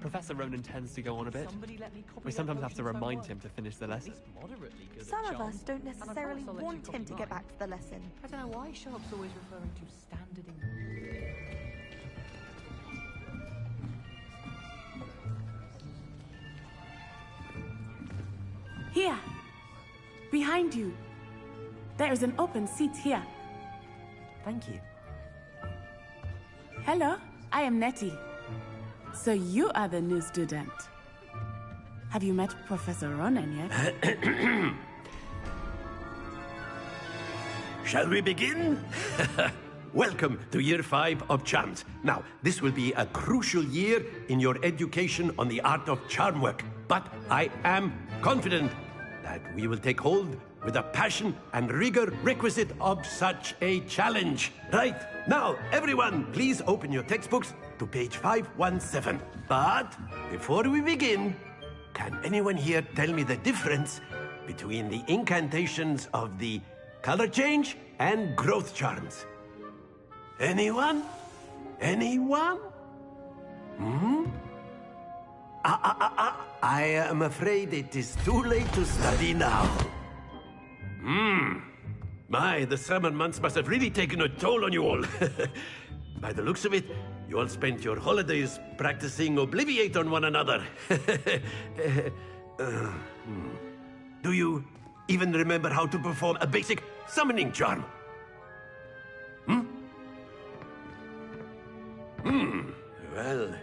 Professor Ronan tends to go on a bit. We sometimes have to remind him to finish the lesson. Some of us don't necessarily want him to get back to the lesson. I don't know why Sharp's always referring to standard English. Here. Behind you. There is an open seat here. Thank you. Hello, I am Nettie. So you are the new student. Have you met Professor Ronan yet? Shall we begin? Welcome to Year 5 of Charms. Now, this will be a crucial year in your education on the art of charm work. But I am confident that we will take hold with the passion and rigor requisite of such a challenge. Right, now, everyone, please open your textbooks to page 517. But before we begin, can anyone here tell me the difference between the incantations of the color change and growth charms? Anyone? Anyone? I am afraid it is too late to study now. My, the summer months must have really taken a toll on you all. By the looks of it, you all spent your holidays practicing Obliviate on one another. Do you even remember how to perform a basic summoning charm? Well,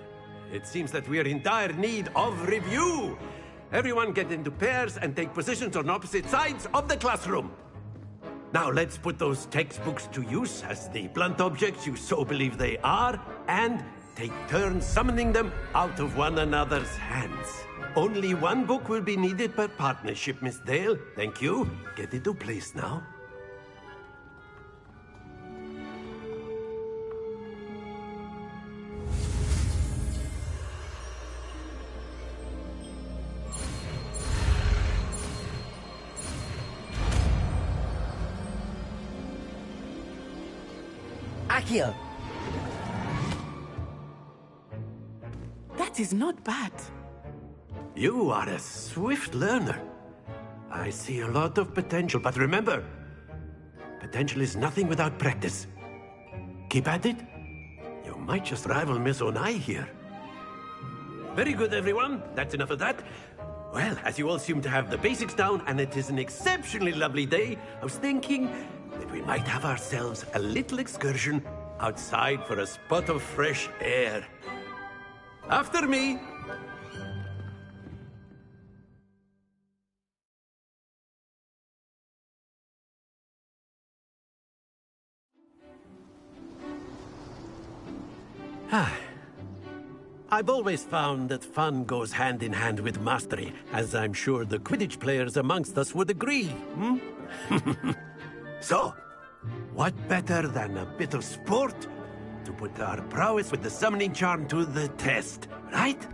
it seems that we are in dire need of review. Everyone get into pairs and take positions on opposite sides of the classroom. Now let's put those textbooks to use as the blunt objects you so believe they are, and take turns summoning them out of one another's hands. Only one book will be needed per partnership, Miss Dale. Thank you. Get into place now. Accio! That is not bad. You are a swift learner. I see a lot of potential, but remember, potential is nothing without practice. Keep at it. You might just rival Miss Onai here. Very good, everyone. That's enough of that. Well, as you all seem to have the basics down, and it is an exceptionally lovely day, I was thinking that we might have ourselves a little excursion outside for a spot of fresh air. After me! I've always found that fun goes hand in hand with mastery, as I'm sure the Quidditch players amongst us would agree, So, what better than a bit of sport to put our prowess with the summoning charm to the test, right?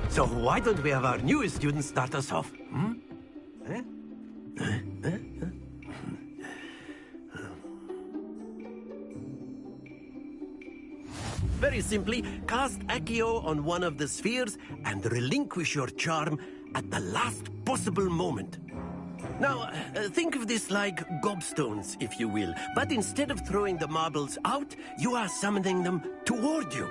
So why don't we have our newest student start us off? Very simply, cast Accio on one of the spheres and relinquish your charm at the last possible moment. Now, think of this like gobstones, if you will. But instead of throwing the marbles out, you are summoning them toward you.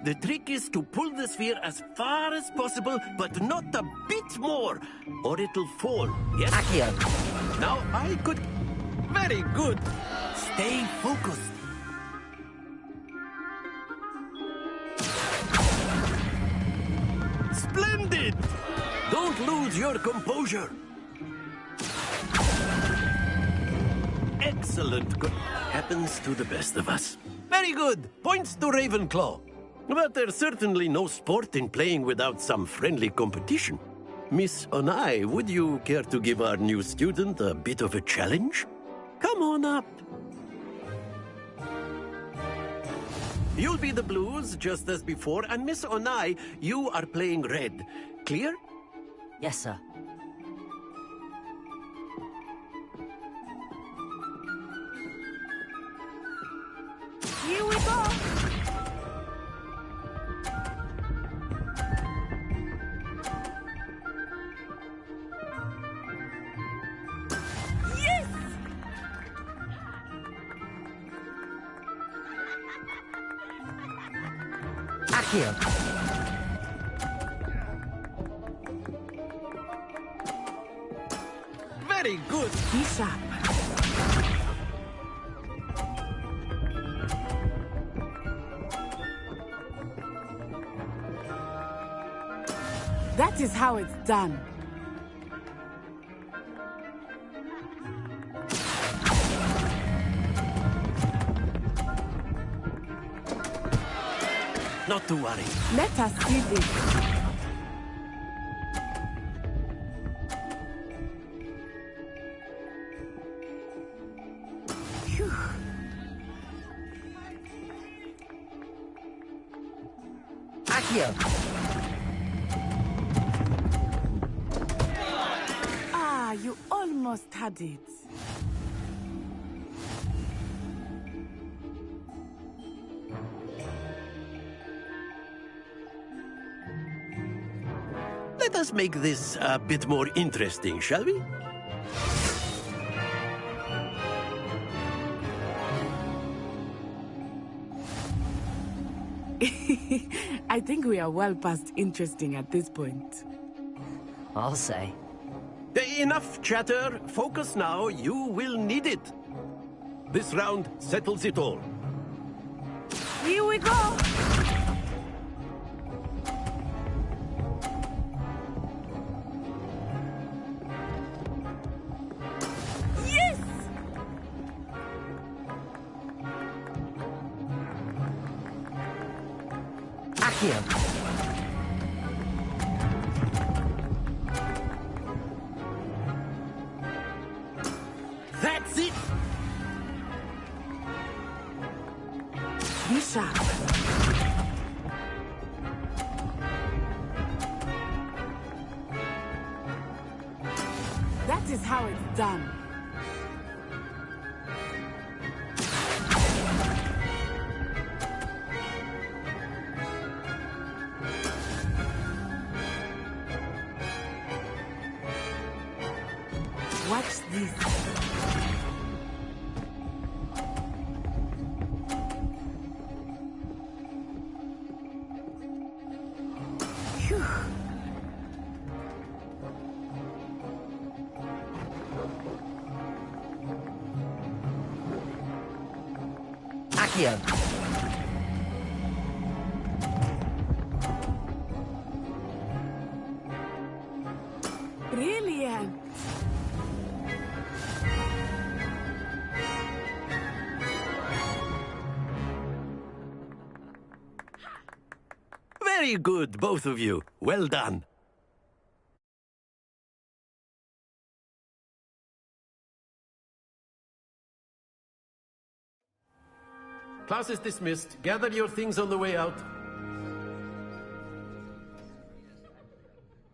The trick is to pull the sphere as far as possible, but not a bit more, or it'll fall. Yes? Accio! Now I could... Very good. Stay focused. Splendid! Don't lose your composure. Excellent. Happens to the best of us. Very good. Points to Ravenclaw. But there's certainly no sport in playing without some friendly competition. Miss Onai, would you care to give our new student a bit of a challenge? Come on up. You'll be the blues, just as before, and Miss Onai, you are playing red. Clear? Yes, sir. Here we go! Yes! Accio! Very good. Be sharp. That is how it's done. Not to worry. Let us see this. Phew. Accio! Ah, you almost had it. Let us make this a bit more interesting, shall we? I think we are well past interesting at this point. I'll say. Enough chatter. Focus now. You will need it. This round settles it all. Here we go! Yes! Accio! That's it. Be sharp. That is how it's done. Watch this. Phew. Accio! Brilliant. Very good, both of you. Well done. Class is dismissed. Gather your things on the way out.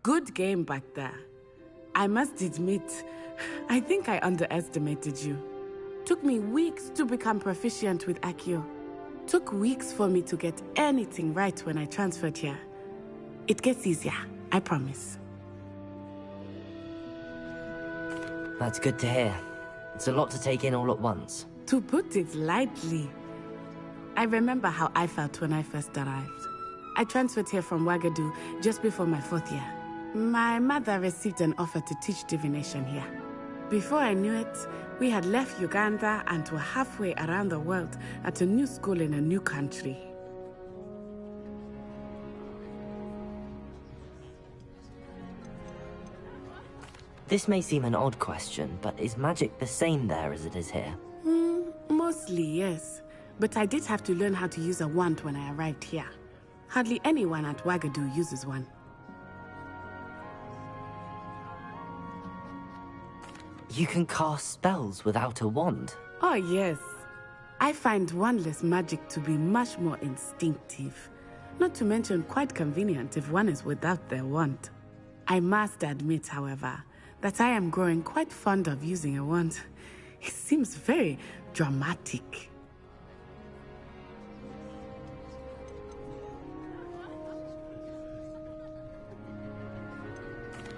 Good game back there. I must admit, I think I underestimated you. Took me weeks to become proficient with Accio. Took weeks for me to get anything right when I transferred here. It gets easier, I promise. That's good to hear. It's a lot to take in all at once. To put it lightly, I remember how I felt when I first arrived. I transferred here from Wagadu just before my 4th year. My mother received an offer to teach divination here. Before I knew it, we had left Uganda and were halfway around the world at a new school in a new country. This may seem an odd question, but is magic the same there as it is here? Mostly, yes. But I did have to learn how to use a wand when I arrived here. Hardly anyone at Wagadu uses one. You can cast spells without a wand? Oh, yes. I find wandless magic to be much more instinctive. Not to mention quite convenient if one is without their wand. I must admit, however, that I am growing quite fond of using a wand. It seems very dramatic.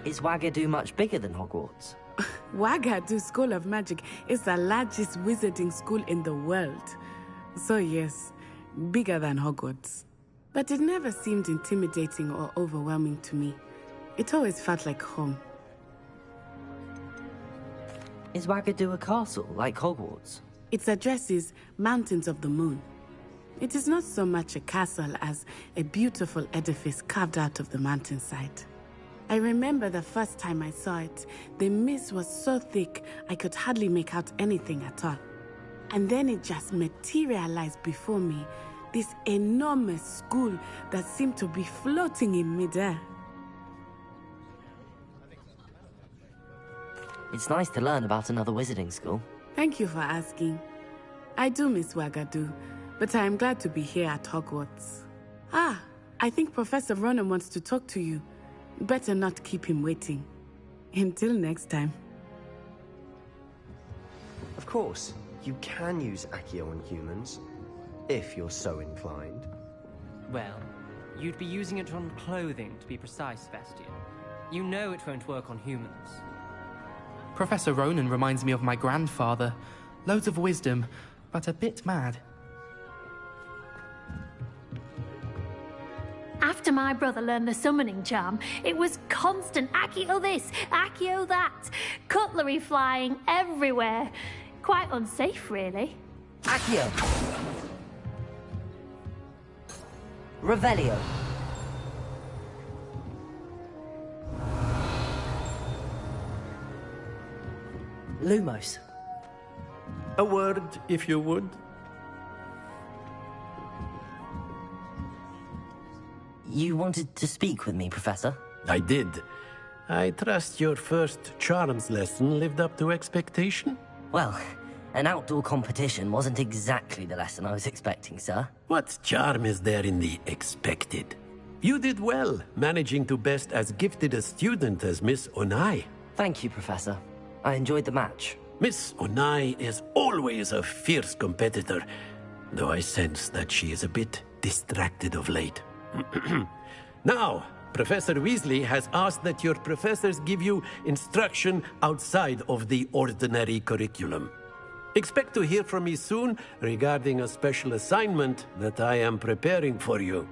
Is Wagadu much bigger than Hogwarts? Wagadu School of Magic is the largest wizarding school in the world. So yes, bigger than Hogwarts. But it never seemed intimidating or overwhelming to me. It always felt like home. Is Wagadu a castle, like Hogwarts? Its address is Mountains of the Moon. It is not so much a castle as a beautiful edifice carved out of the mountainside. I remember the first time I saw it, the mist was so thick I could hardly make out anything at all. And then it just materialized before me, this enormous school that seemed to be floating in midair. It's nice to learn about another wizarding school. Thank you for asking. I do miss Wagadu, but I am glad to be here at Hogwarts. Ah, I think Professor Ronen wants to talk to you. Better not keep him waiting. Until next time. Of course, you can use Accio on humans, if you're so inclined. Well, you'd be using it on clothing, to be precise, Vestian. You know it won't work on humans. Professor Ronen reminds me of my grandfather. Loads of wisdom, but a bit mad. After my brother learned the summoning charm, it was constant Accio this, Accio that, cutlery flying everywhere. Quite unsafe, really. Accio! Revelio! Lumos. A word, if you would. You wanted to speak with me, Professor? I did. I trust your first charms lesson lived up to expectation? Well, an outdoor competition wasn't exactly the lesson I was expecting, sir. What charm is there in the expected? You did well, managing to best as gifted a student as Miss Onai. Thank you, Professor. I enjoyed the match. Miss Onai is always a fierce competitor, though I sense that she is a bit distracted of late. Now, Professor Weasley has asked that your professors give you instruction outside of the ordinary curriculum. Expect to hear from me soon regarding a special assignment that I am preparing for you.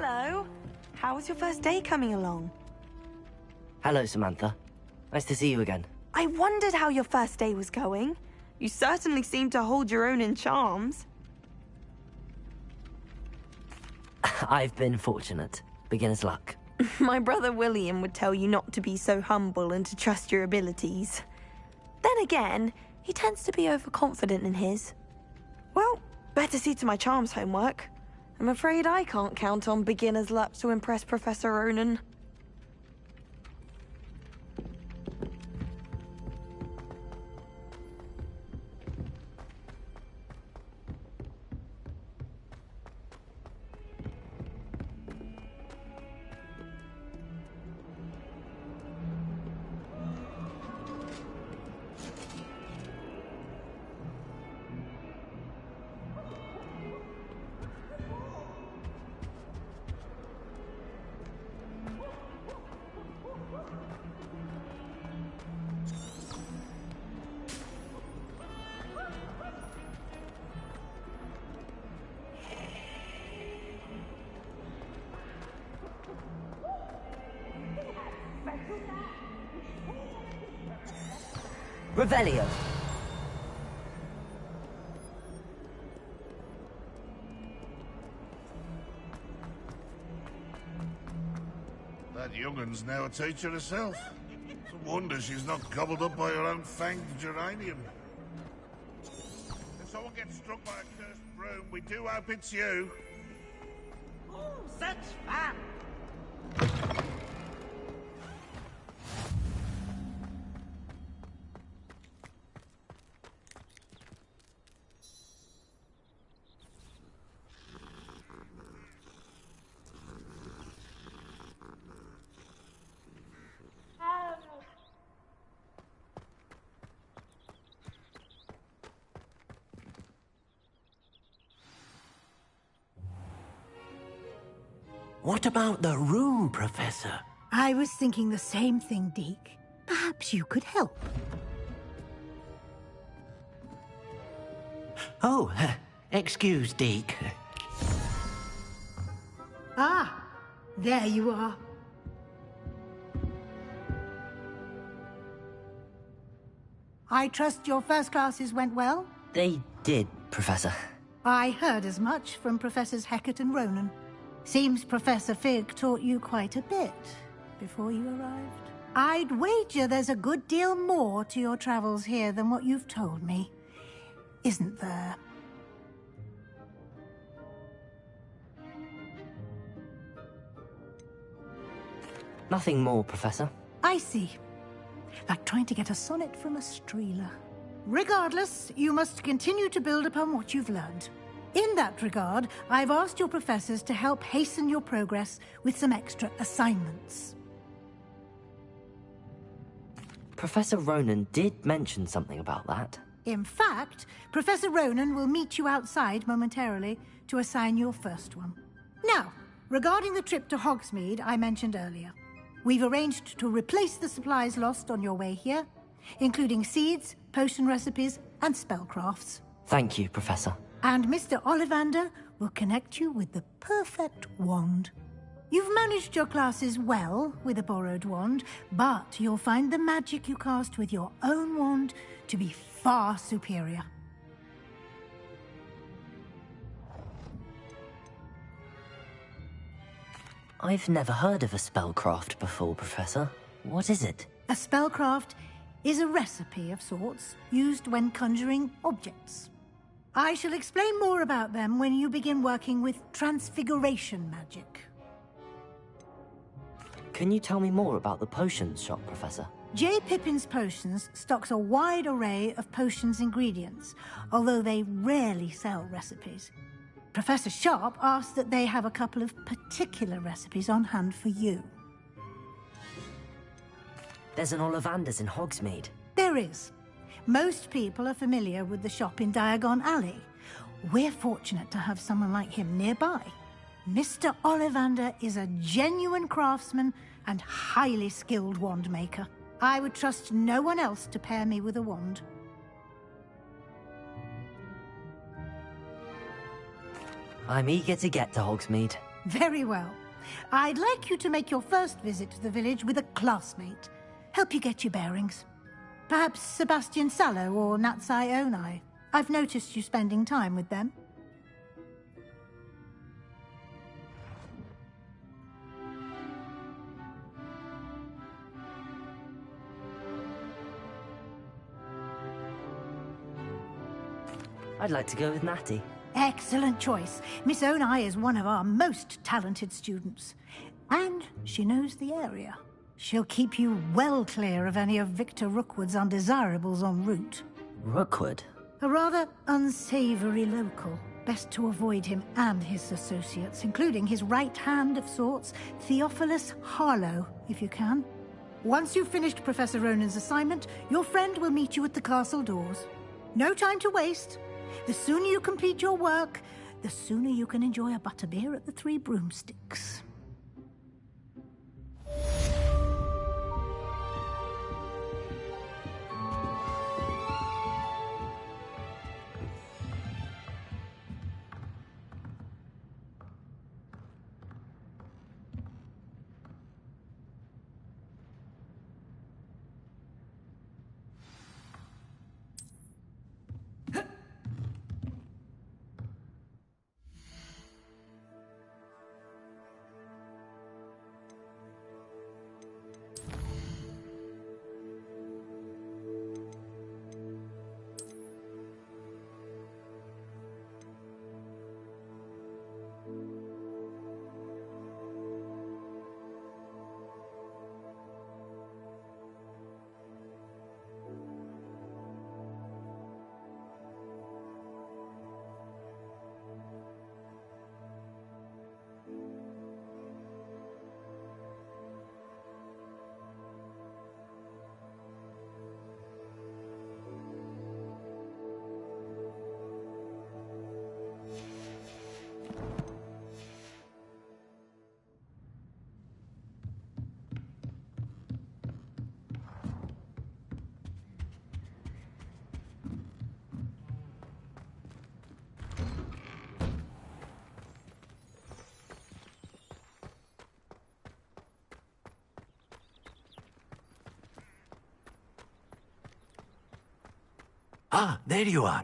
Hello. How's your first day coming along? Hello, Samantha. Nice to see you again. I wondered how your first day was going. You certainly seem to hold your own in charms. I've been fortunate. Beginner's luck. My brother William would tell you not to be so humble and to trust your abilities. Then again, he tends to be overconfident in his. Well, better see to my charms homework. I'm afraid I can't count on beginner's luck to impress Professor Ronen. Revelio! That young'un's now a teacher herself. It's a wonder she's not gobbled up by her own fanged geranium. If someone gets struck by a cursed broom, we do hope it's you. Oh, such fun! What about the room, Professor? I was thinking the same thing, Deke. Perhaps you could help. Oh, excuse, Deke. Ah, there you are. I trust your first classes went well? They did, Professor. I heard as much from Professors Hecat and Ronan. Seems Professor Fig taught you quite a bit before you arrived. I'd wager there's a good deal more to your travels here than what you've told me. Isn't there? Nothing more, Professor. I see. Like trying to get a sonnet from a streeler. Regardless, you must continue to build upon what you've learned. In that regard, I've asked your professors to help hasten your progress with some extra assignments. Professor Ronan did mention something about that. In fact, Professor Ronan will meet you outside momentarily to assign your first one. Now, regarding the trip to Hogsmeade I mentioned earlier, we've arranged to replace the supplies lost on your way here, including seeds, potion recipes, and spellcrafts. Thank you, Professor. And Mr. Ollivander will connect you with the perfect wand. You've managed your classes well with a borrowed wand, but you'll find the magic you cast with your own wand to be far superior. I've never heard of a spellcraft before, Professor. What is it? A spellcraft is a recipe of sorts used when conjuring objects. I shall explain more about them when you begin working with transfiguration magic. Can you tell me more about the potions shop, Professor? J. Pippin's Potions stocks a wide array of potions ingredients, although they rarely sell recipes. Professor Sharp asked that they have a couple of particular recipes on hand for you. There's an Ollivander's in Hogsmeade. There is. Most people are familiar with the shop in Diagon Alley. We're fortunate to have someone like him nearby. Mr. Ollivander is a genuine craftsman and highly skilled wand maker. I would trust no one else to pair me with a wand. I'm eager to get to Hogsmeade. Very well. I'd like you to make your first visit to the village with a classmate. Help you get your bearings. Perhaps Sebastian Sallow or Natsai Onai. I've noticed you spending time with them. I'd like to go with Natty. Excellent choice. Miss Onai is one of our most talented students. And she knows the area. She'll keep you well clear of any of Victor Rookwood's undesirables en route. Rookwood? A rather unsavory local. Best to avoid him and his associates, including his right hand of sorts, Theophilus Harlow, if you can. Once you've finished Professor Ronan's assignment, your friend will meet you at the castle doors. No time to waste. The sooner you complete your work, the sooner you can enjoy a butterbeer at the Three Broomsticks. Ah, there you are.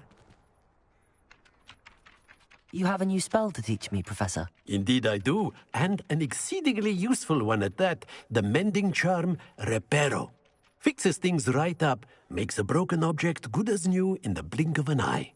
You have a new spell to teach me, Professor? Indeed I do, and an exceedingly useful one at that. The mending charm, Reparo. Fixes things right up, makes a broken object good as new in the blink of an eye.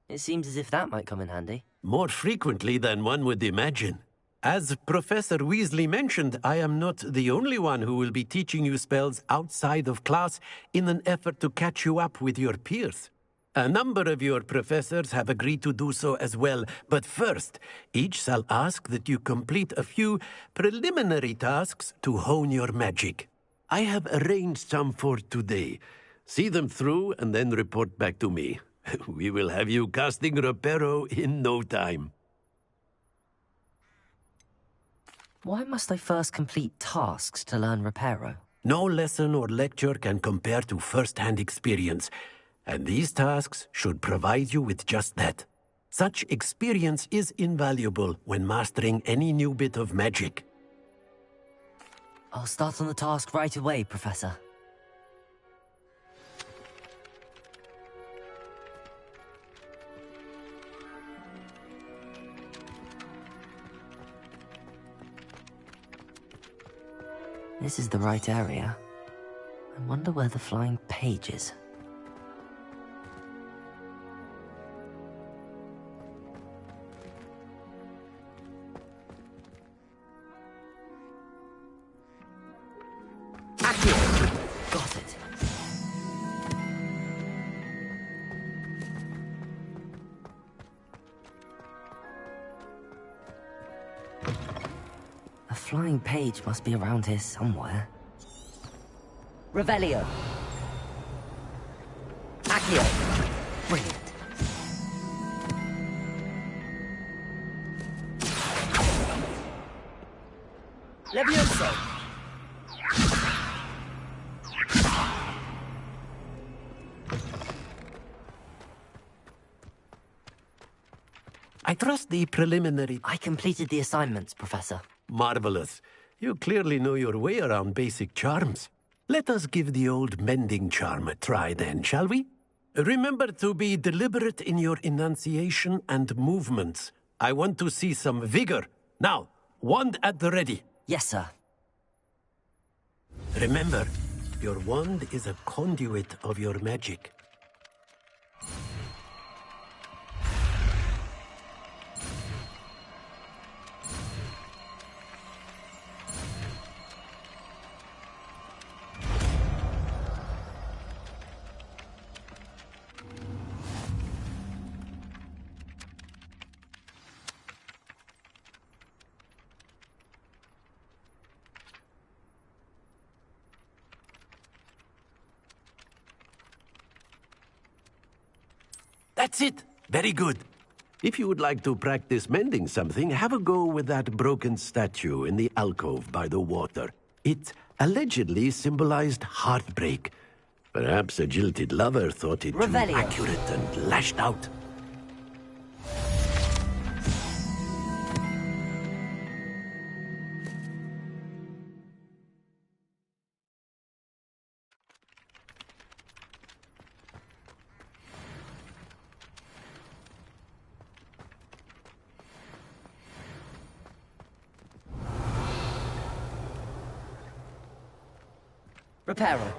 It seems as if that might come in handy. More frequently than one would imagine. As Professor Weasley mentioned, I am not the only one who will be teaching you spells outside of class in an effort to catch you up with your peers. A number of your professors have agreed to do so as well, but first, each shall ask that you complete a few preliminary tasks to hone your magic. I have arranged some for today. See them through and then report back to me. We will have you casting Reparo in no time. Why must I first complete tasks to learn Reparo? No lesson or lecture can compare to first-hand experience, and these tasks should provide you with just that. Such experience is invaluable when mastering any new bit of magic. I'll start on the task right away, Professor. This is the right area. I wonder where the flying page is. Accio! Got it. A flying page must be around here somewhere. Revelio. Accio. Brilliant. Levioso. I trust the preliminary... I completed the assignments, Professor. Marvelous. You clearly know your way around basic charms. Let us give the old mending charm a try then, shall we? Remember to be deliberate in your enunciation and movements. I want to see some vigor. Now, wand at the ready. Yes, sir. Remember, your wand is a conduit of your magic. That's it. Very good. If you would like to practice mending something, have a go with that broken statue in the alcove by the water. It allegedly symbolized heartbreak. Perhaps a jilted lover thought it too accurate and lashed out. Reparo.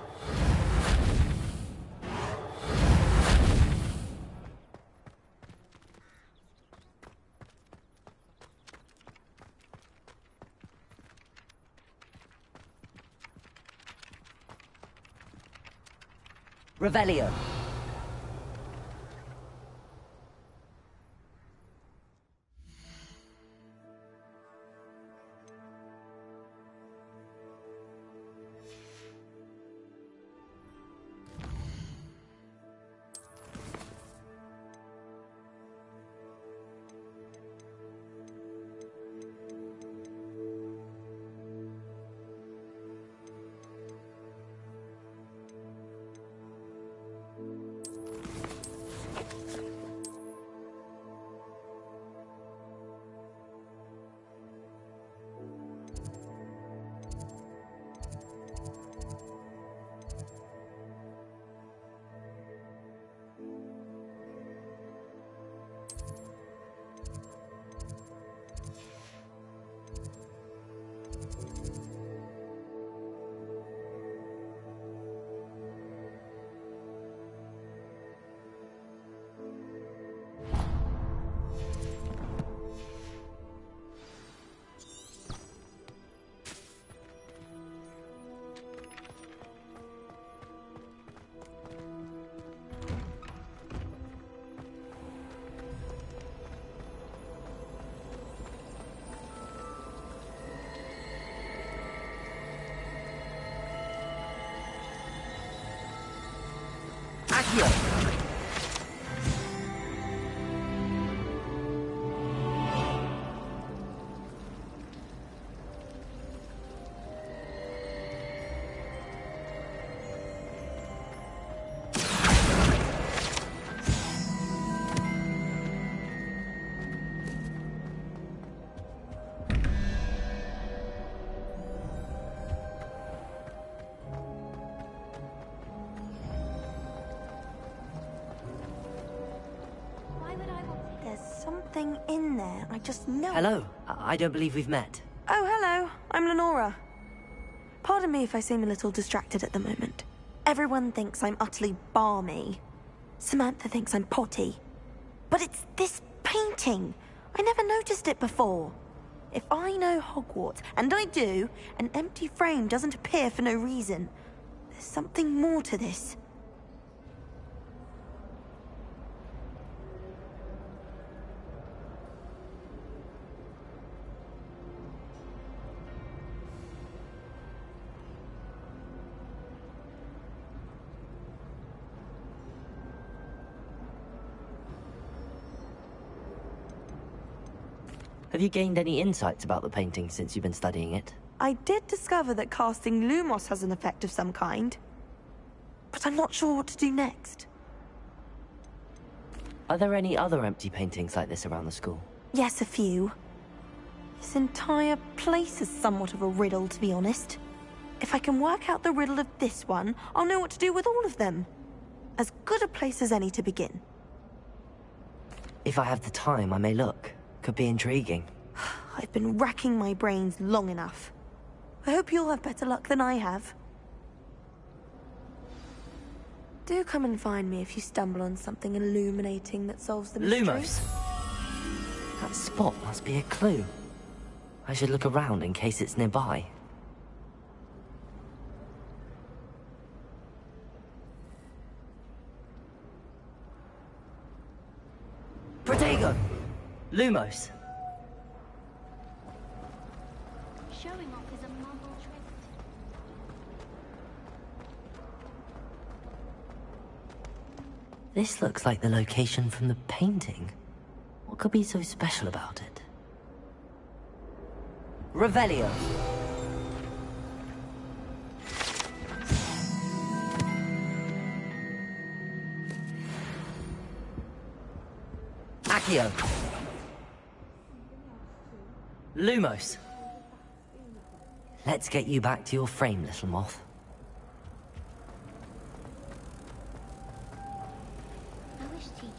Revelio. Accio! There's something in there. I just know. Hello. I don't believe we've met. Oh, hello. I'm Lenora. Pardon me if I seem a little distracted at the moment. Everyone thinks I'm utterly balmy. Samantha thinks I'm potty. But it's this painting. I never noticed it before. If I know Hogwarts, and I do, an empty frame doesn't appear for no reason. There's something more to this. Have you gained any insights about the painting since you've been studying it? I did discover that casting Lumos has an effect of some kind. But I'm not sure what to do next. Are there any other empty paintings like this around the school? Yes, a few. This entire place is somewhat of a riddle, to be honest. If I can work out the riddle of this one, I'll know what to do with all of them. As good a place as any to begin. If I have the time, I may look. Could be intriguing. I've been racking my brains long enough. I hope you'll have better luck than I have. Do come and find me if you stumble on something illuminating that solves the mystery. Lumos! That spot must be a clue. I should look around in case it's nearby. Protego! Lumos! Showing off is a mumble trait. This looks like the location from the painting. What could be so special about it? Revelio! Accio! Lumos! Let's get you back to your frame, little moth. I wish teachers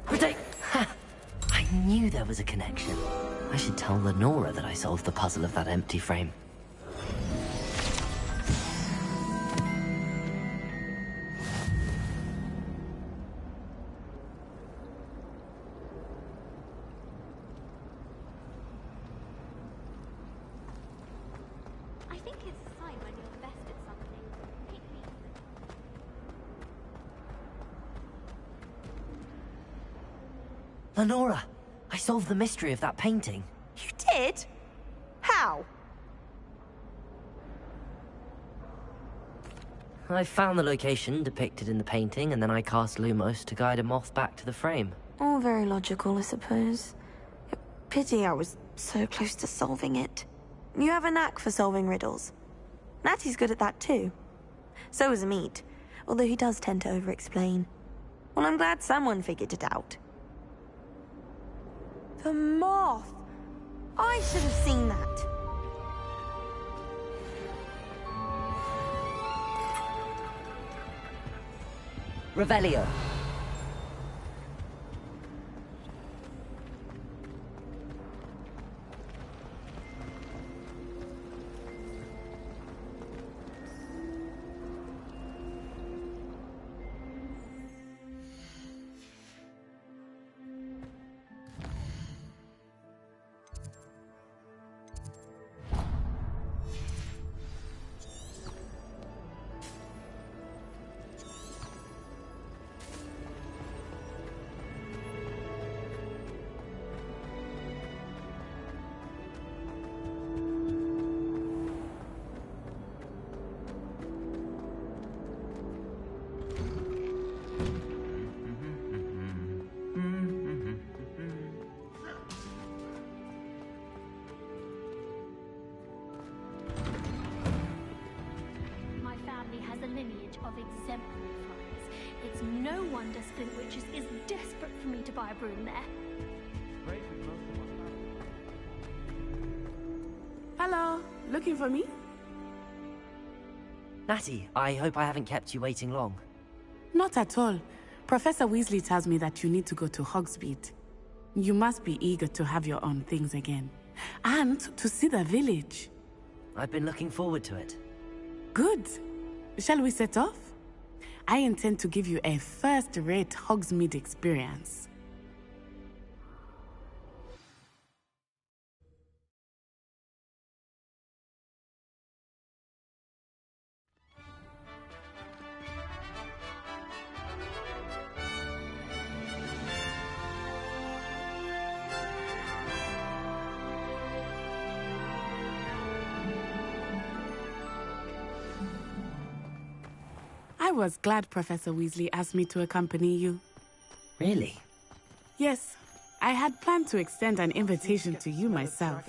knew. Ha! I knew there was a connection. I should tell Lenora that I solved the puzzle of that empty frame. I think it's a sign when you're best at something. Pick me. Lenora! I solved the mystery of that painting. You did? How? I found the location depicted in the painting, and then I cast Lumos to guide a moth back to the frame. All very logical, I suppose. Pity I was so close to solving it. You have a knack for solving riddles. Natty's good at that too. So is Amit, although he does tend to over-explain. Well, I'm glad someone figured it out. The moth! I should have seen that. Revelio! of exemplary flyers. It's no wonder Splintwitches is desperate for me to buy a broom there. Hello, looking for me? Natty, I hope I haven't kept you waiting long. Not at all. Professor Weasley tells me that you need to go to Hogsmeade. You must be eager to have your own things again. And to see the village. I've been looking forward to it. Good. Shall we set off? I intend to give you a first-rate Hogsmeade experience. I was glad Professor Weasley asked me to accompany you. Really? Yes. I had planned to extend an invitation to you myself.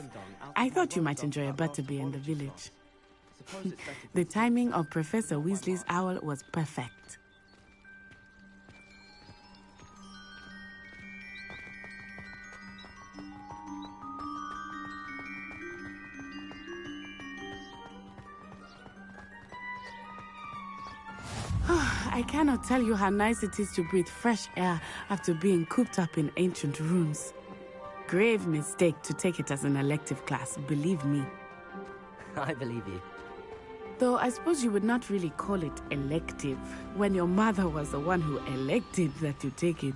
I thought you might enjoy a butterbeer in the village. The timing of Professor Weasley's owl was perfect. I cannot tell you how nice it is to breathe fresh air after being cooped up in ancient rooms. Grave mistake to take it as an elective class, believe me. I believe you. Though I suppose you would not really call it elective when your mother was the one who elected that you take it.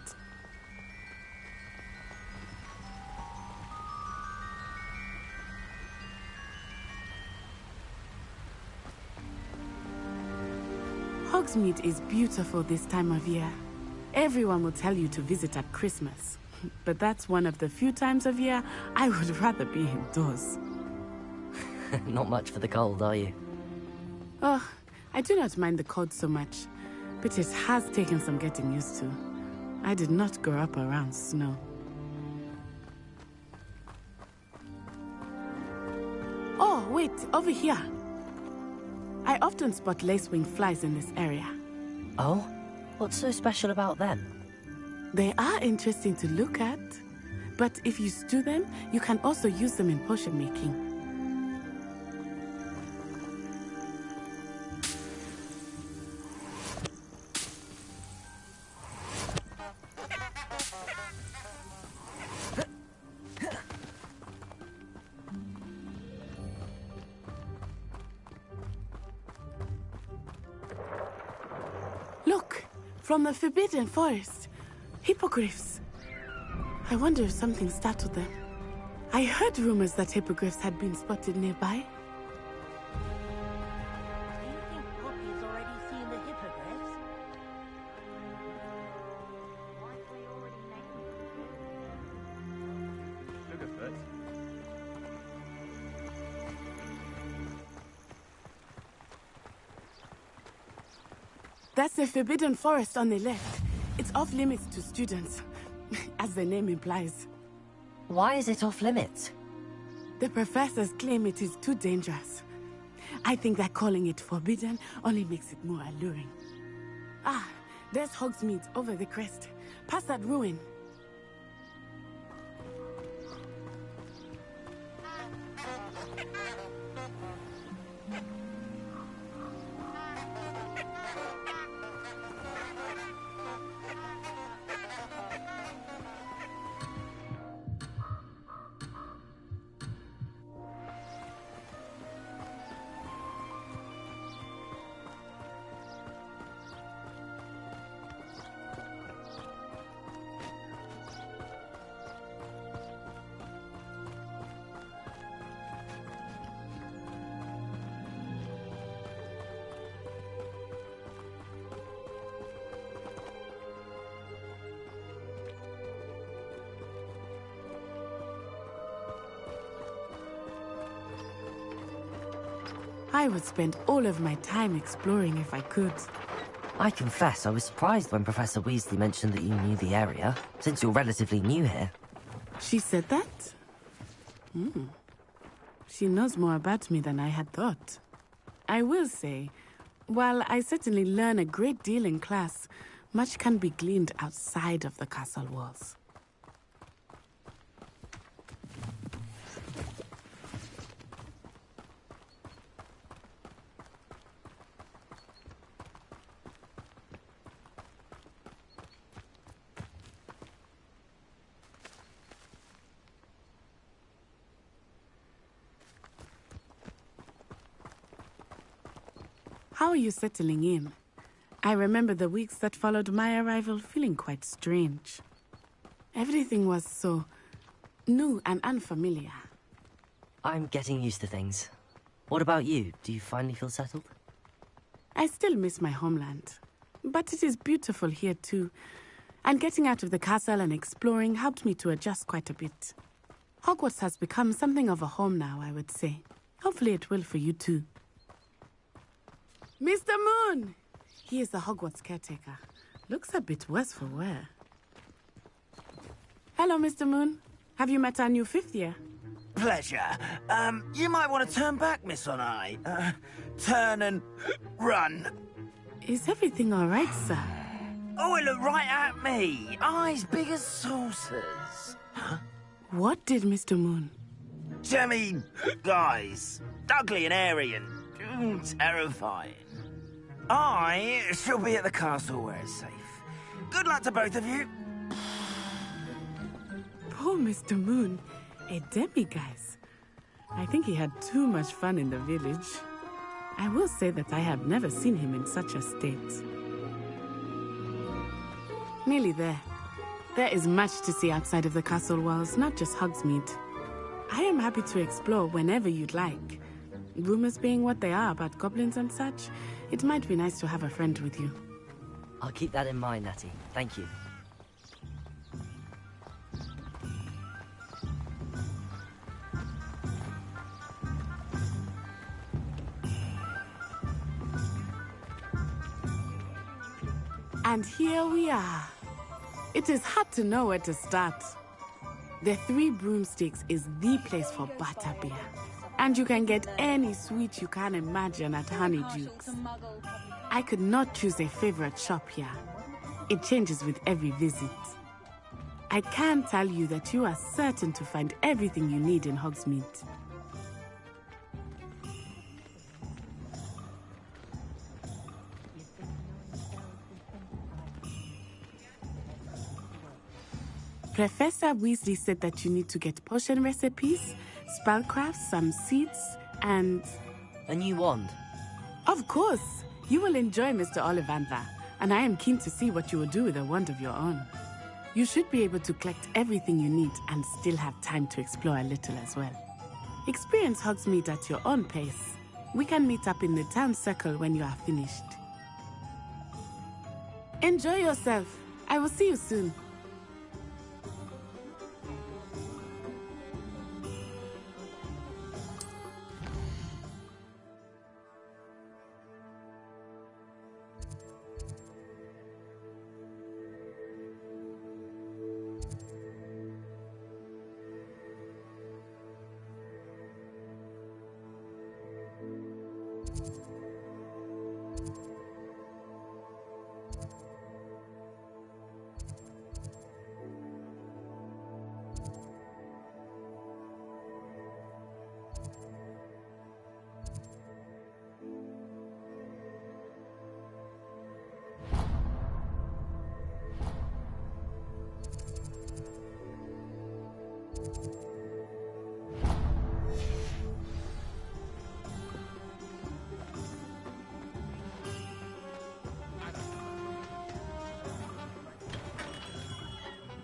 Hogsmeade is beautiful this time of year. Everyone will tell you to visit at Christmas. But that's one of the few times of year I would rather be indoors. Not much for the cold, are you? Oh, I do not mind the cold so much, but it has taken some getting used to. I did not grow up around snow. Oh, wait, over here. I often spot lacewing flies in this area. Oh? What's so special about them? They are interesting to look at, but if you stew them, you can also use them in potion making. Look, from the Forbidden Forest. Hippogriffs. I wonder if something startled them. I heard rumors that hippogriffs had been spotted nearby. Do you think Poppy's already seen the hippogriffs? Might we already know? Sugarfoot. That's the Forbidden Forest on the left. It's off limits to students, as the name implies. Why is it off limits? The professors claim it is too dangerous. I think that calling it forbidden only makes it more alluring. Ah, there's Hogsmeade over the crest. Past that ruin. I would spend all of my time exploring if I could. I confess I was surprised when Professor Weasley mentioned that you knew the area, since you're relatively new here. She said that? She knows more about me than I had thought. I will say, While I certainly learn a great deal in class, much can be gleaned outside of the castle walls. How are you settling in? I remember the weeks that followed my arrival feeling quite strange. Everything was so new and unfamiliar. I'm getting used to things. What about you? Do you finally feel settled? I still miss my homeland, but it is beautiful here too. And getting out of the castle and exploring helped me to adjust quite a bit. Hogwarts has become something of a home now, I would say. Hopefully it will for you too. Mr. Moon! He is the Hogwarts caretaker. Looks a bit worse for wear. Hello, Mr. Moon. Have you met our new 5th year? Pleasure. You might want to turn back, Miss Onai. Turn and run. Is everything all right, sir? Oh, it looked right at me. Eyes big as saucers. Huh? What did Mr. Moon? I mean, guys, ugly and airy and terrifying. I shall be at the castle where it's safe. Good luck to both of you. Poor Mr. Moon, a demiguise. I think he had too much fun in the village. I will say that I have never seen him in such a state. Nearly there. There is much to see outside of the castle walls, not just Hogsmeade. I am happy to explore whenever you'd like. Rumors being what they are about goblins and such, it might be nice to have a friend with you. I'll keep that in mind, Natty. Thank you. And here we are. It is hard to know where to start. The Three Broomsticks is the place for butterbeer. And you can get any sweet you can imagine at Honeydukes. I could not choose a favorite shop here. It changes with every visit. I can tell you that you are certain to find everything you need in Hogsmeade. Professor Weasley said that you need to get potion recipes, spellcrafts, some seeds, and... a new wand? Of course! You will enjoy Mr. Ollivander, and I am keen to see what you will do with a wand of your own. You should be able to collect everything you need and still have time to explore a little as well. Experience Hogsmeade at your own pace. We can meet up in the town circle when you are finished. Enjoy yourself. I will see you soon.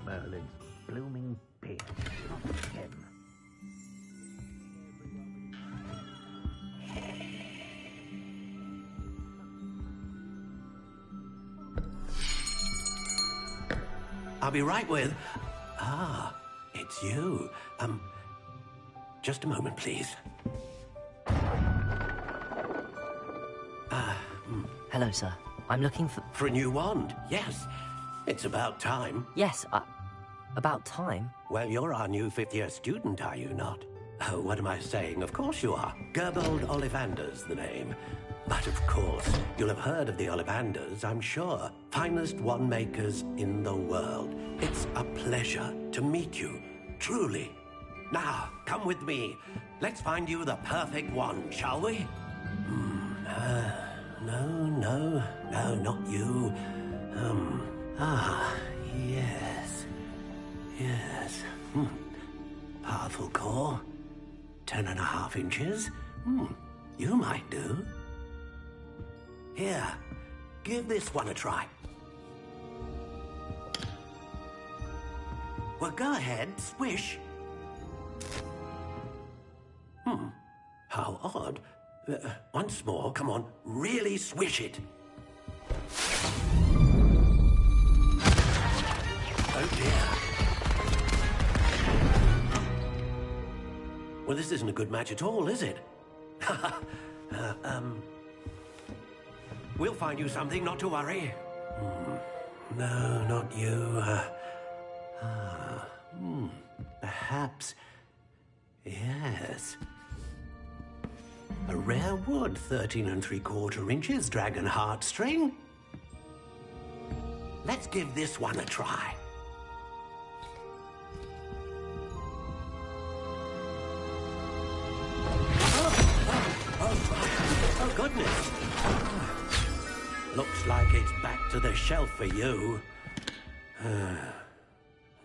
Merlin's blooming beard. Him. I'll be right with... Ah, it's you. Just a moment, please. Hello, sir. I'm looking for... For a new wand, yes. It's about time. Yes, about time? Well, you're our new 5th-year student, are you not? Oh, what am I saying? Of course you are. Gerbold Ollivander's the name. But of course, you'll have heard of the Ollivanders, I'm sure. Finest wand makers in the world. It's a pleasure to meet you, truly. Now, come with me. Let's find you the perfect wand, shall we? No, not you. Yes. Powerful core. 10.5 inches. You might do. Here, give this one a try. Well, go ahead, swish. How odd. Once more, come on, really swish it. Oh dear. Well, this isn't a good match at all, is it? We'll find you something, not to worry. No, not you. Perhaps. Yes. A rare wood, 13 3/4 inches, dragon heartstring. Let's give this one a try. Oh, goodness. Looks like it's back to the shelf for you.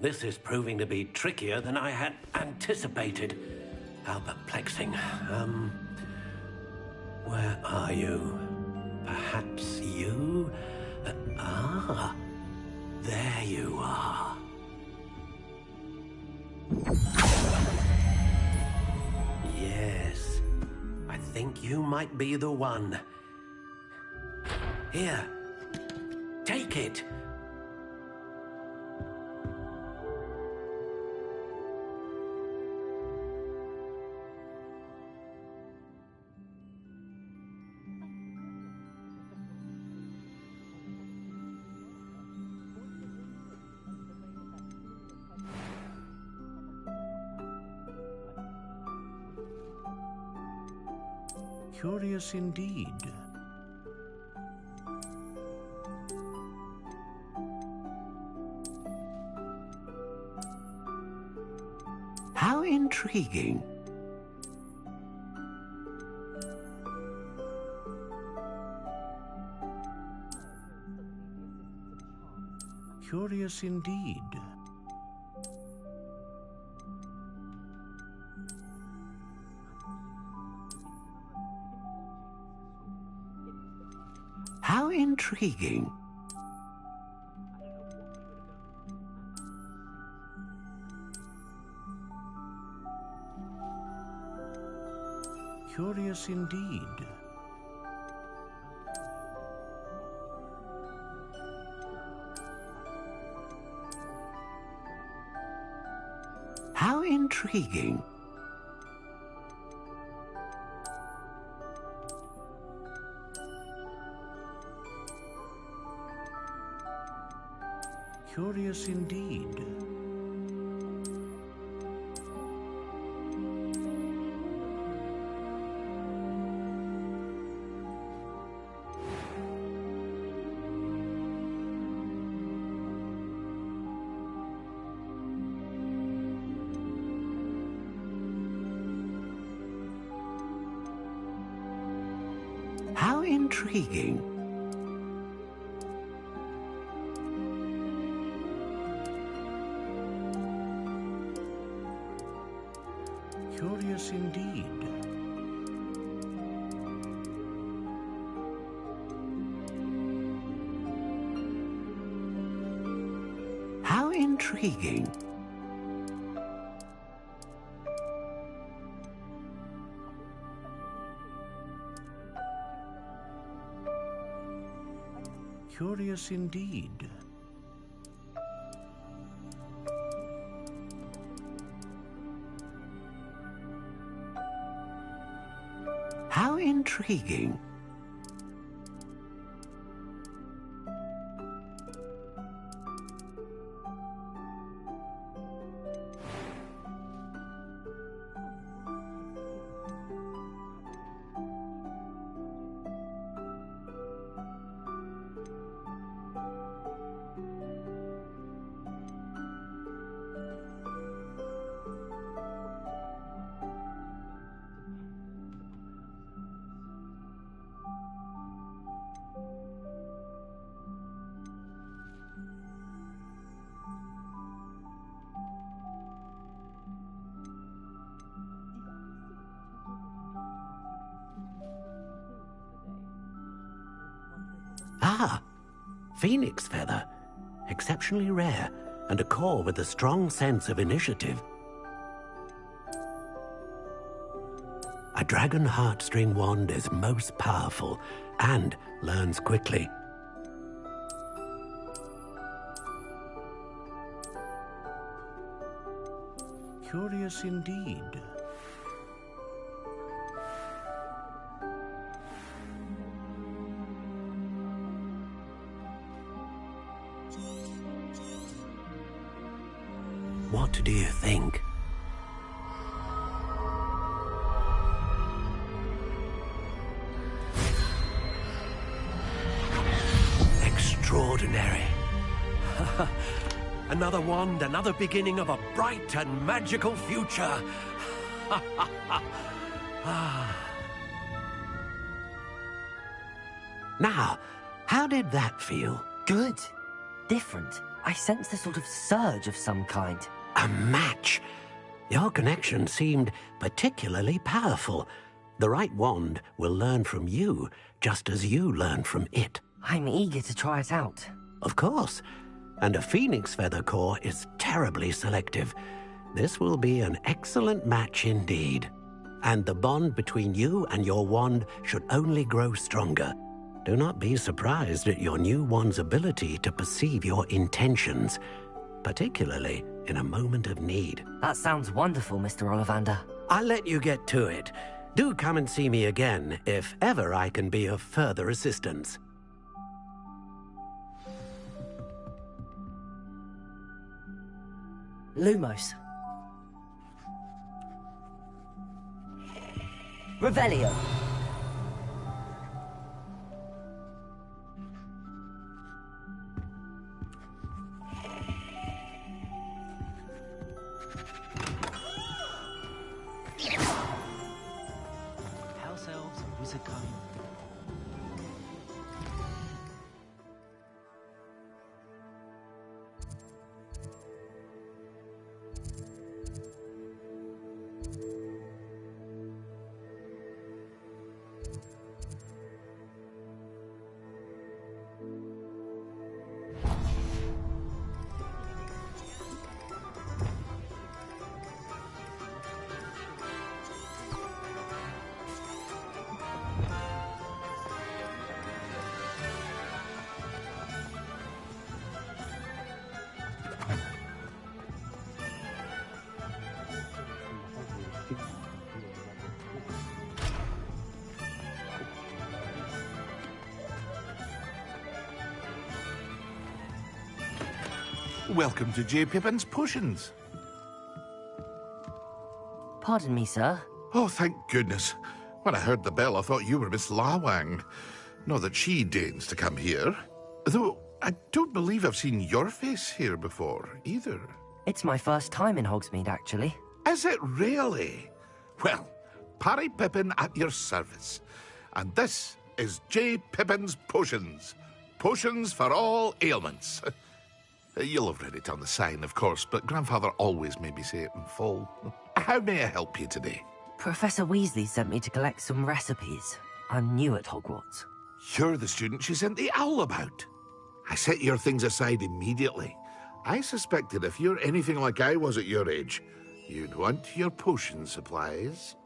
This is proving to be trickier than I had anticipated. How perplexing. Where are you? Perhaps you? There you are. Yes, I think you might be the one. Here, take it. Curious indeed. How intriguing. Curious indeed. How intriguing. Curious indeed. How intriguing. Curious indeed. How intriguing. Curious indeed. How intriguing. Curious indeed. How intriguing. Ah, phoenix feather. Exceptionally rare, and a core with a strong sense of initiative. A dragon heartstring wand is most powerful and learns quickly. Curious indeed. What do you think? Extraordinary. Another wand, another beginning of a bright and magical future. Now, how did that feel? Good. Different. I sensed a sort of surge of some kind. A match. Your connection seemed particularly powerful. The right wand will learn from you, just as you learn from it. I'm eager to try it out. Of course. And a phoenix feather core is terribly selective. This will be an excellent match indeed. And the bond between you and your wand should only grow stronger. Do not be surprised at your new wand's ability to perceive your intentions, particularly in a moment of need. That sounds wonderful, Mr. Ollivander. I'll let you get to it. Do come and see me again if ever I can be of further assistance. Lumos. Revelio. House elves and wizard kind. Welcome to J. Pippin's Potions. Pardon me, sir. Oh, thank goodness. When I heard the bell, I thought you were Miss Lawang. Not that she deigns to come here. Though, I don't believe I've seen your face here before, either. It's my first time in Hogsmeade, actually. Is it really? Well, Parry Pippin at your service. And this is J. Pippin's Potions. Potions for all ailments. You'll have read it on the sign, of course, but Grandfather always made me say it in full. How may I help you today? Professor Weasley sent me to collect some recipes. I'm new at Hogwarts. You're the student she sent the owl about. I set your things aside immediately. I suspected if you're anything like I was at your age, you'd want your potion supplies.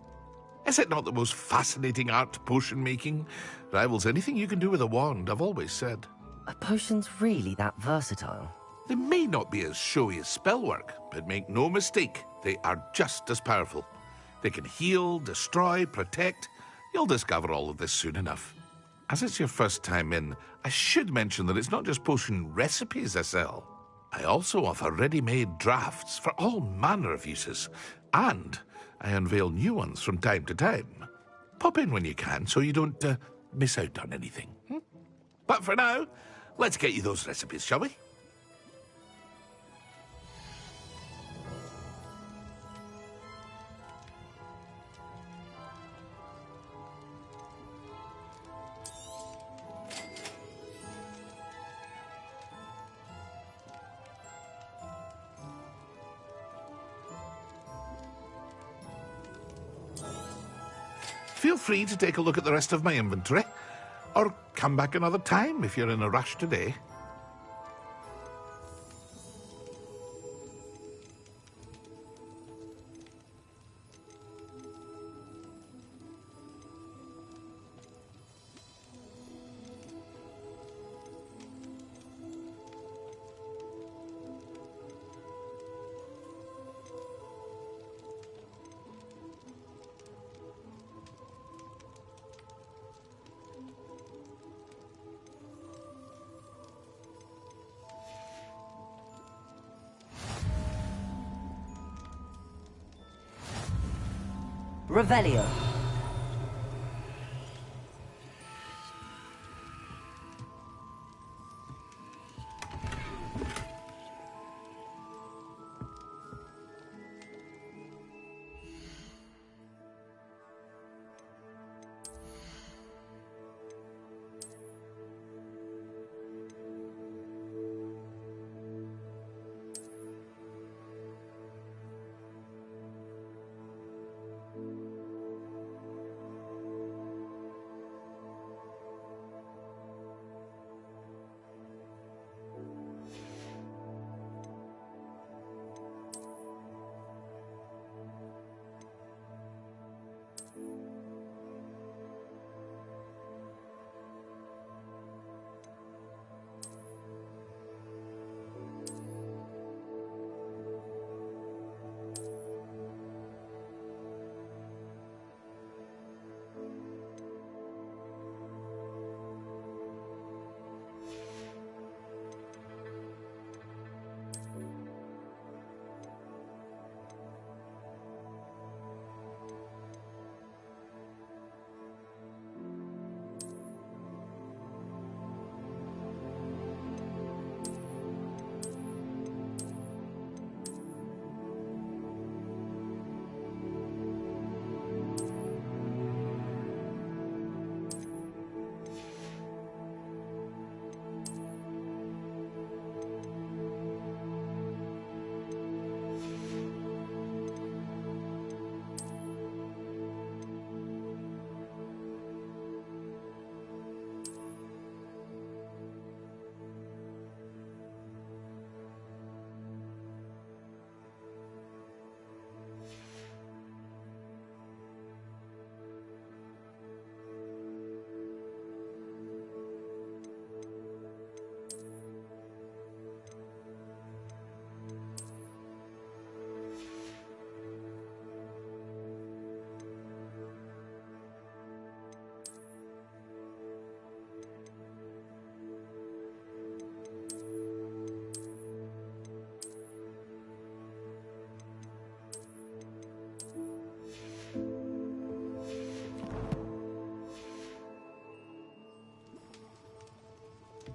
Is it not the most fascinating art, potion making? Rivals anything you can do with a wand, I've always said. Are potions really that versatile? They may not be as showy as spellwork, but make no mistake, they are just as powerful. They can heal, destroy, protect. You'll discover all of this soon enough. As it's your first time in, I should mention that it's not just potion recipes I sell. I also offer ready-made drafts for all manner of uses, and I unveil new ones from time to time. Pop in when you can so you don't miss out on anything. But for now, let's get you those recipes, shall we? Feel free to take a look at the rest of my inventory. Or come back another time if you're in a rush today. Revelio.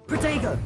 Protego!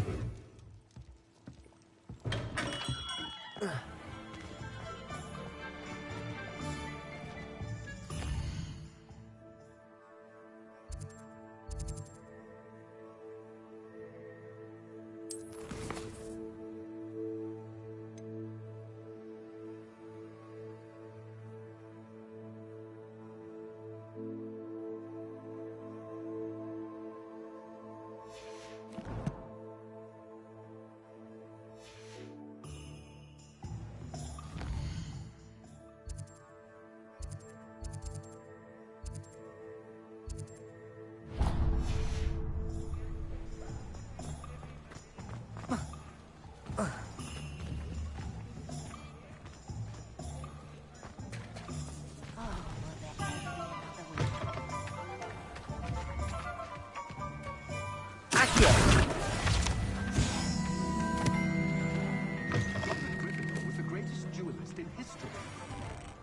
Was the greatest duelist in history.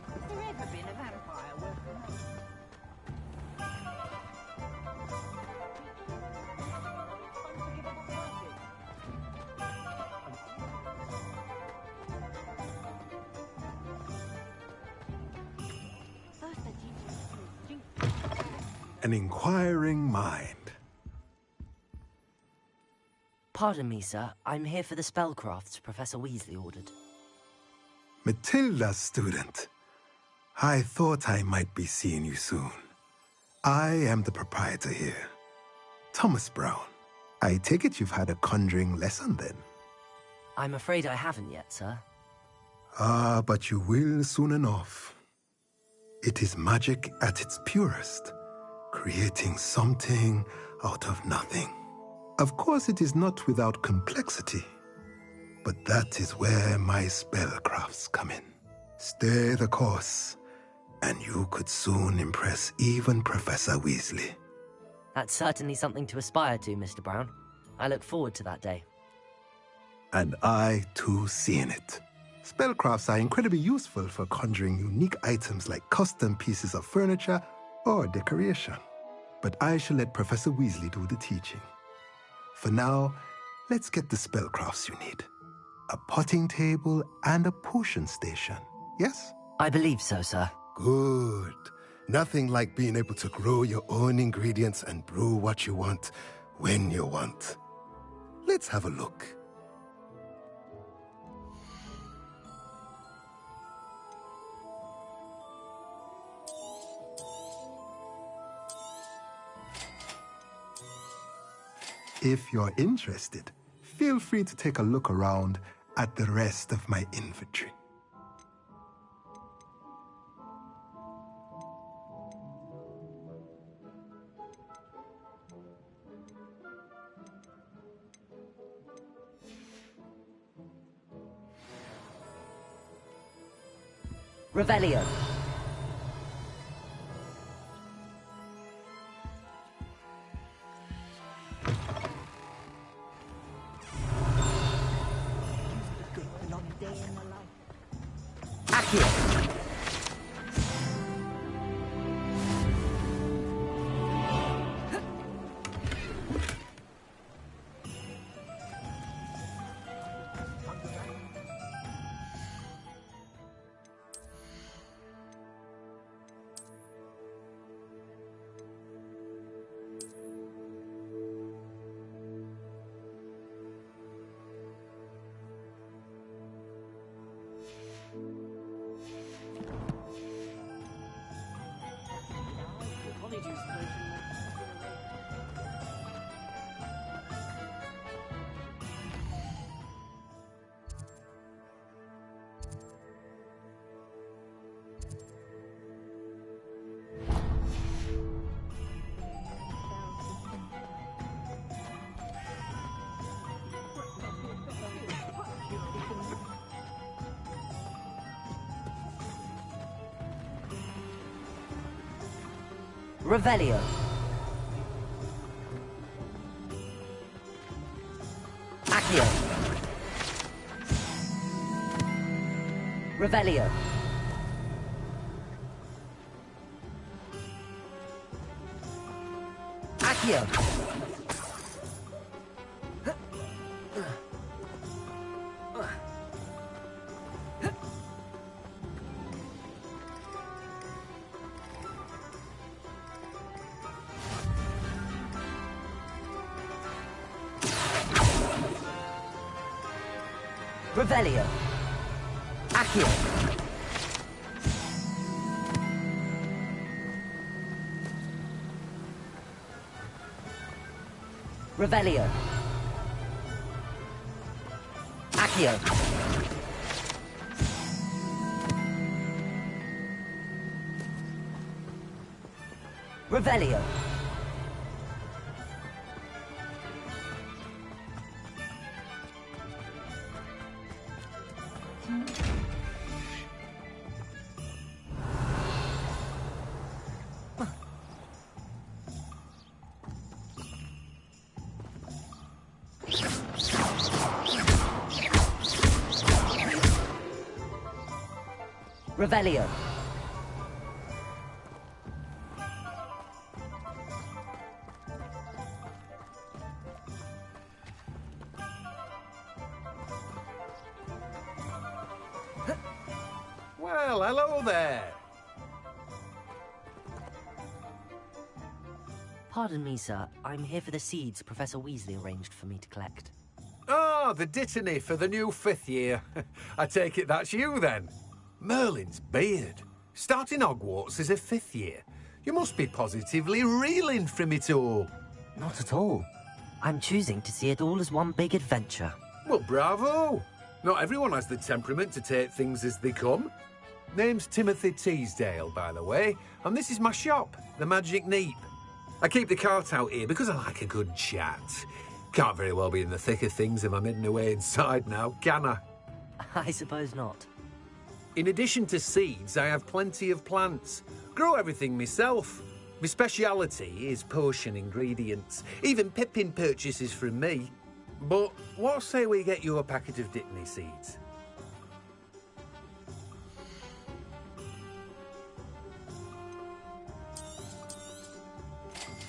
Has there ever been a vampire worth the name? An inquiring mind. Pardon me, sir. I'm here for the spellcrafts Professor Weasley ordered. Matilda, student. I thought I might be seeing you soon. I am the proprietor here. Thomas Brown, I take it you've had a conjuring lesson then? I'm afraid I haven't yet, sir. Ah, but you will soon enough. It is magic at its purest, creating something out of nothing. Of course, it is not without complexity, but that is where my spellcrafts come in. Stay the course, and you could soon impress even Professor Weasley. That's certainly something to aspire to, Mr. Brown. I look forward to that day. And I, too, see in it. Spellcrafts are incredibly useful for conjuring unique items like custom pieces of furniture or decoration. But I shall let Professor Weasley do the teaching. For now, let's get the spellcrafts you need. A potting table and a potion station, yes? I believe so, sir. Good. Nothing like being able to grow your own ingredients and brew what you want when you want. Let's have a look. If you're interested, feel free to take a look around at the rest of my inventory. Revelio. Accio. Revelio. Accio. Revelio. Accio. Revelio. Accio. Revelio. Accio. Revelio. Revelio. Well, hello there. Pardon me, sir. I'm here for the seeds Professor Weasley arranged for me to collect. Oh, the dittany for the new 5th year. I take it that's you, then. Merlin's beard. Starting Hogwarts as a 5th year. You must be positively reeling from it all. Not at all. I'm choosing to see it all as one big adventure. Well, bravo! Not everyone has the temperament to take things as they come. Name's Timothy Teasdale, by the way, and this is my shop, the Magic Neep. I keep the cart out here because I like a good chat. Can't very well be in the thick of things if I'm hidden away inside now, can I? I suppose not. In addition to seeds, I have plenty of plants. Grow everything myself. My speciality is potion ingredients. Even Pippin purchases from me. But what say we get you a packet of Dittany seeds?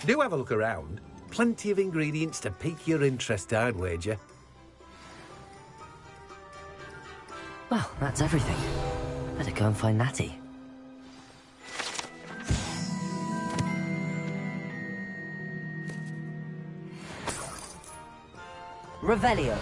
Do have a look around. Plenty of ingredients to pique your interest, I'd wager. Well, that's everything. Better go and find Natty. Revelio.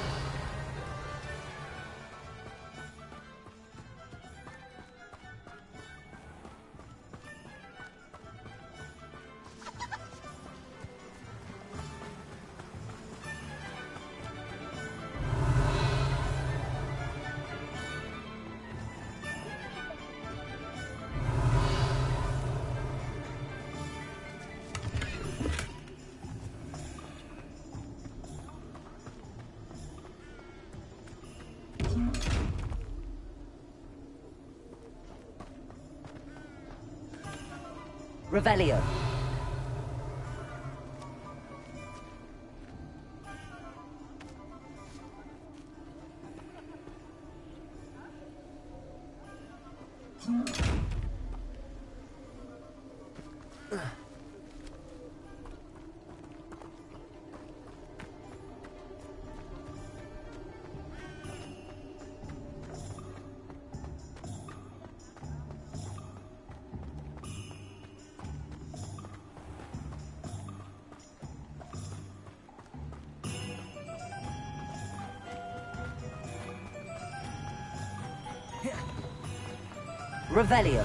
Revelio. Revelio.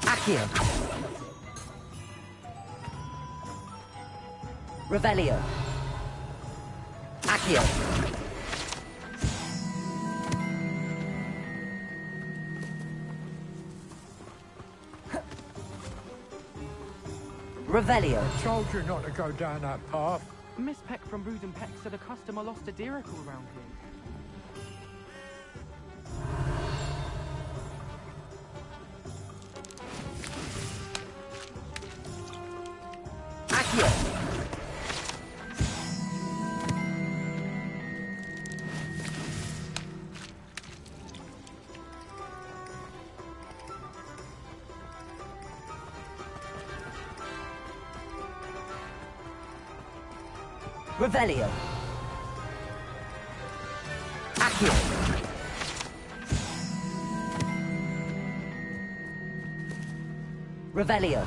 Accio. Revelio. Accio. Revelio. I told you not to go down that path. Miss Peck from Brood and Peck said a customer lost a diracle around here. Accio. Revelio. Accio. Revelio.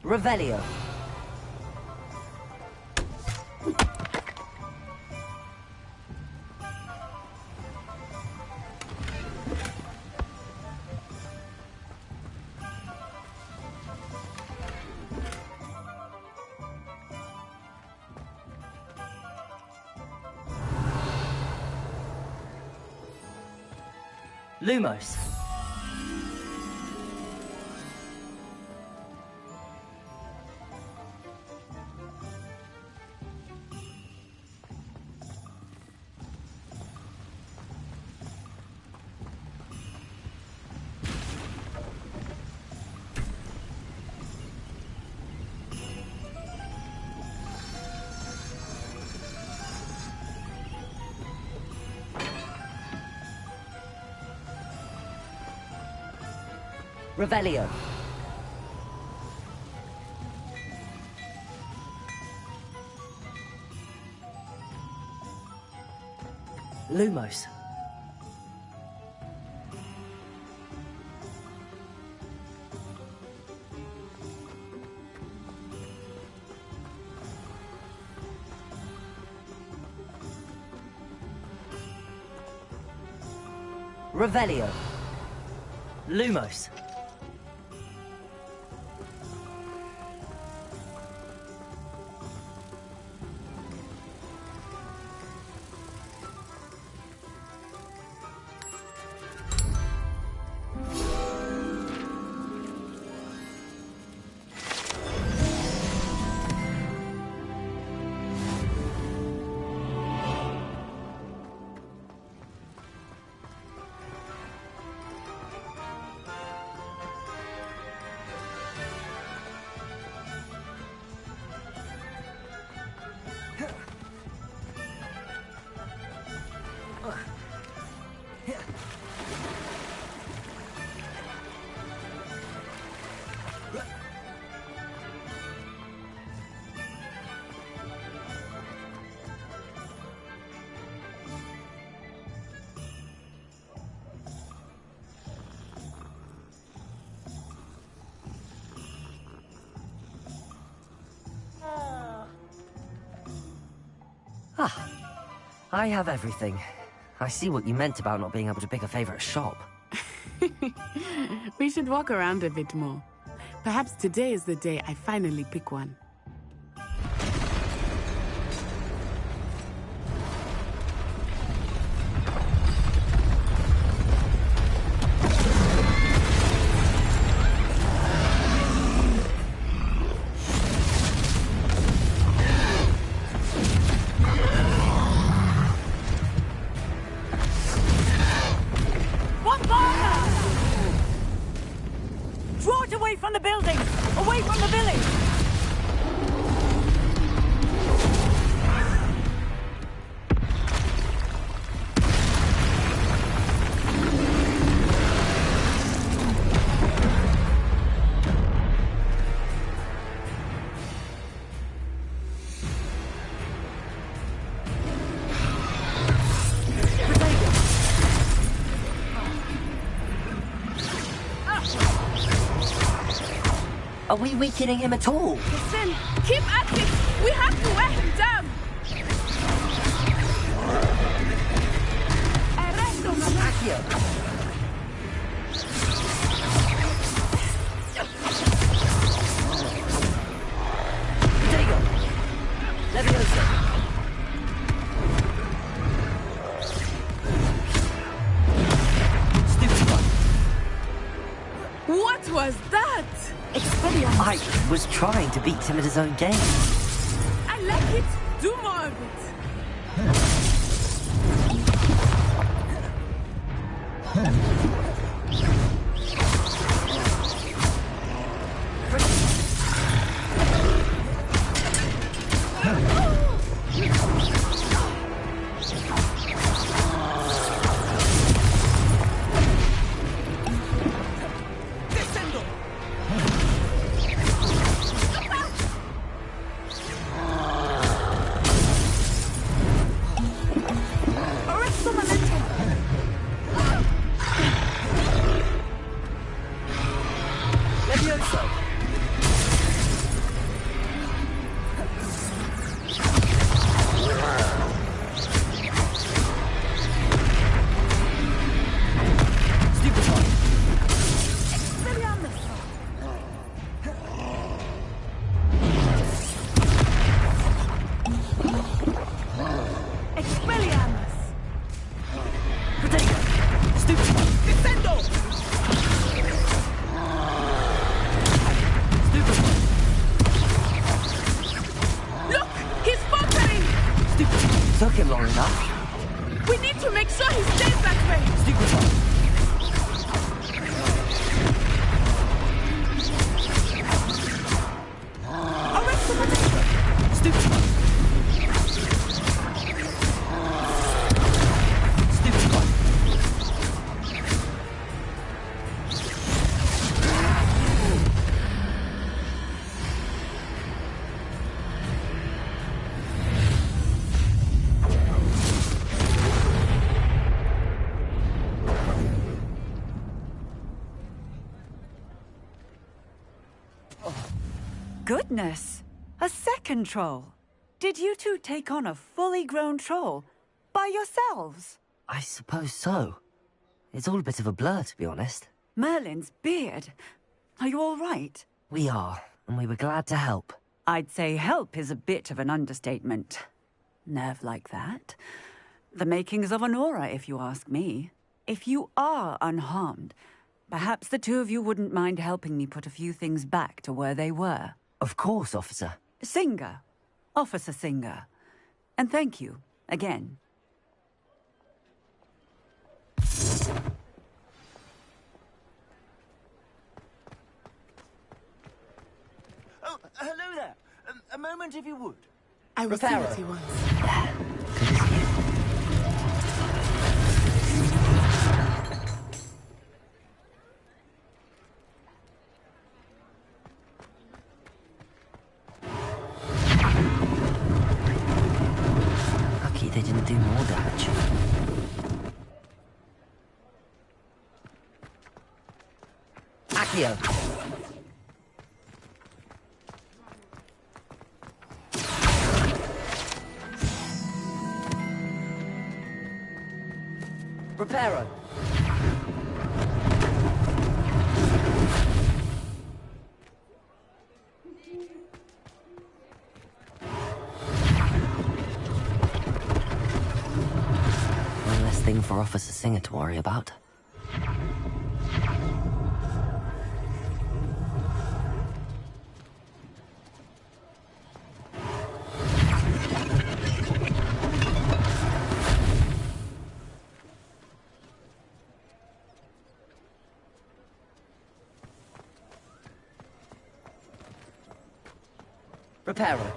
Revelio. Lumos. Revelio. Lumos. Revelio. Lumos. Ah, I have everything. I see what you meant about not being able to pick a favorite shop. We should walk around a bit more. Perhaps today is the day I finally pick one. Draw it away from the building! Away from the village! Are we weakening him at all? Listen, keep at it! We have to wear him down! Accio! Diego! Leviosa! Stupid one! What was that? Expelliarmus! I was trying to beat him at his own game. I like it! Do more of it! Took him long enough. We need to make sure he stays that way! Stupid one. Stupid one. Stupid one. Goodness! A second troll! Did you two take on a fully grown troll? By yourselves? I suppose so. It's all a bit of a blur, to be honest. Merlin's beard. Are you all right? We are, and we were glad to help. I'd say help is a bit of an understatement. Nerve like that. The makings of an aura, if you ask me. If you are unharmed, perhaps the two of you wouldn't mind helping me put a few things back to where they were. Of course, officer. Singer. Officer Singer. And thank you, again. Oh, hello there. A moment if you would. I will see what he wants. Lucky they didn't do more damage. Accio! Reparo! One less thing for Officer Singer to worry about. Reparo.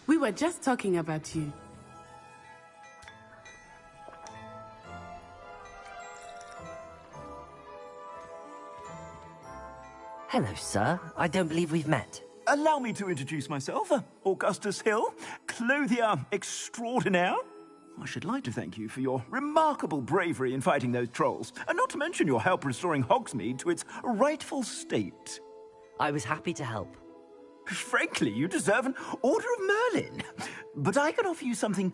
We were just talking about you. Hello, sir. I don't believe we've met. Allow me to introduce myself. Augustus Hill, clothier extraordinaire. I should like to thank you for your remarkable bravery in fighting those trolls, and not to mention your help restoring Hogsmeade to its rightful state. I was happy to help. Frankly, you deserve an Order of Merlin. But I can offer you something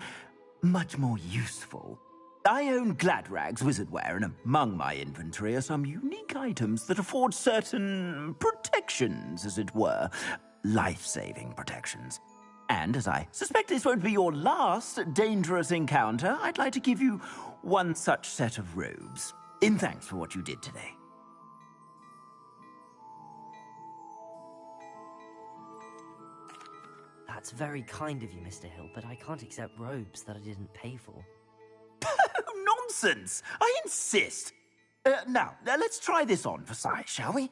much more useful. I own Gladrag's wizardware, and among my inventory are some unique items that afford certain protections, as it were. Life-saving protections. And as I suspect this won't be your last dangerous encounter, I'd like to give you one such set of robes, in thanks for what you did today. That's very kind of you, Mr. Hill, but I can't accept robes that I didn't pay for. Nonsense! I insist! Now, let's try this on for size, shall we?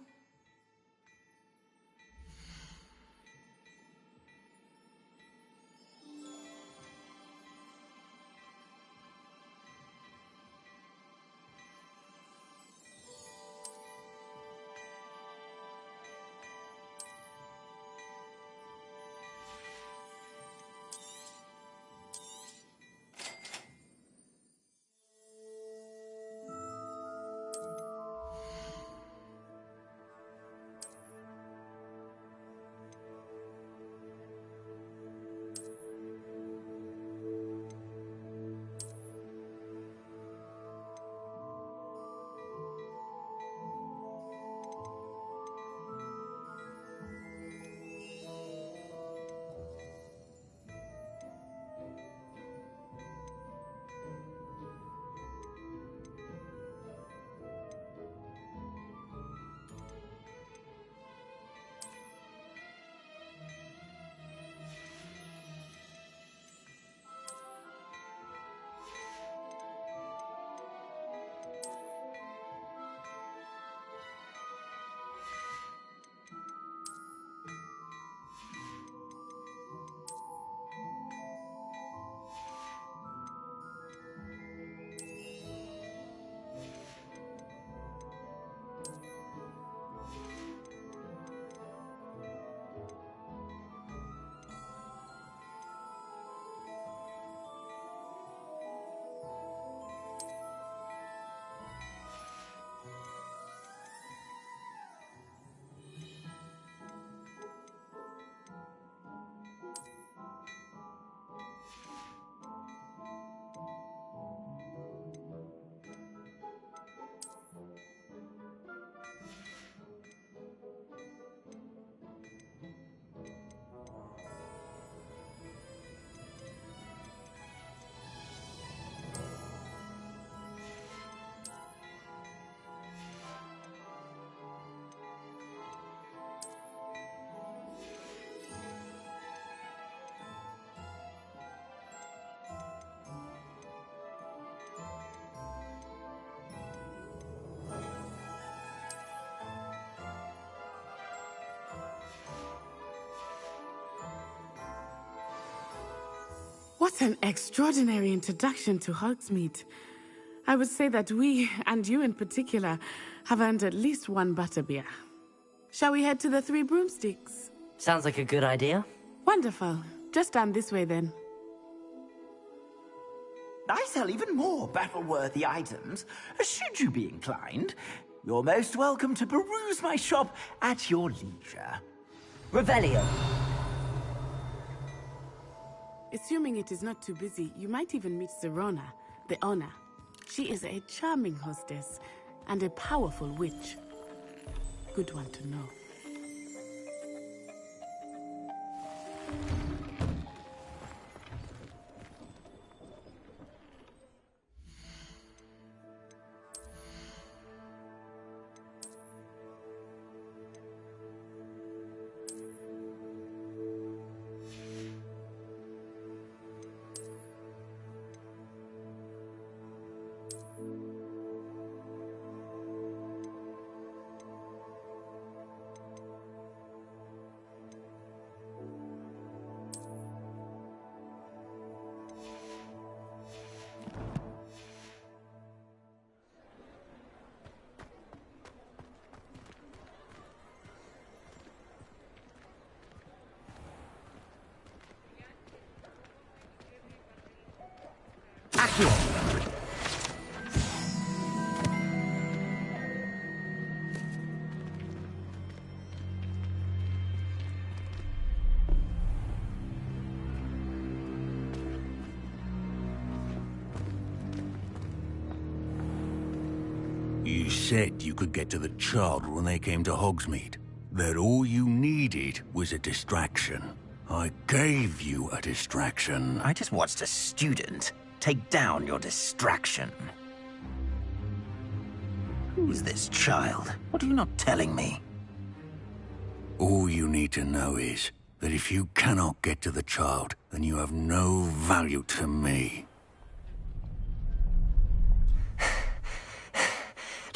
What an extraordinary introduction to Hogsmeade. I would say that we, and you in particular, have earned at least one butterbeer. Shall we head to the Three Broomsticks? Sounds like a good idea. Wonderful. Just down this way then. I sell even more battle-worthy items. Should you be inclined, you're most welcome to peruse my shop at your leisure. Revelio. Assuming it is not too busy, you might even meet Sirona, the owner. She is a charming hostess and a powerful witch. Good one to know. You said you could get to the child when they came to Hogsmeade. That all you needed was a distraction. I gave you a distraction. I just watched a student take down your distraction. Who's this child? What are you not telling me? All you need to know is that if you cannot get to the child, then you have no value to me.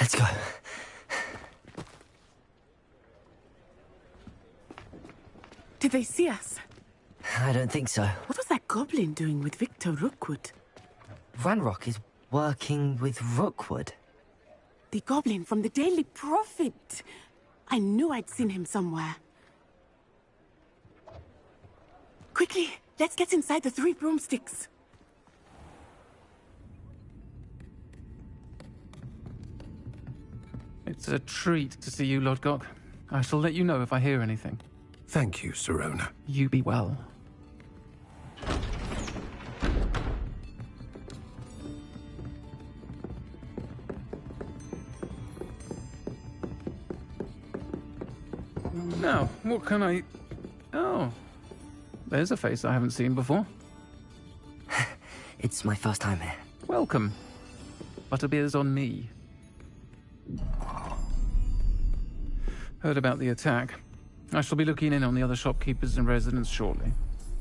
Let's go. Did they see us? I don't think so. What was that goblin doing with Victor Rookwood? Ranrock is working with Rookwood. The goblin from the Daily Prophet. I knew I'd seen him somewhere. Quickly, let's get inside the Three Broomsticks. It's a treat to see you, Lodgok. I shall let you know if I hear anything. Thank you, Sirona. You be well. Now, what can I... Oh. There's a face I haven't seen before. It's my first time here. Welcome. Butterbeer's on me. Heard about the attack. I shall be looking in on the other shopkeepers and residents shortly.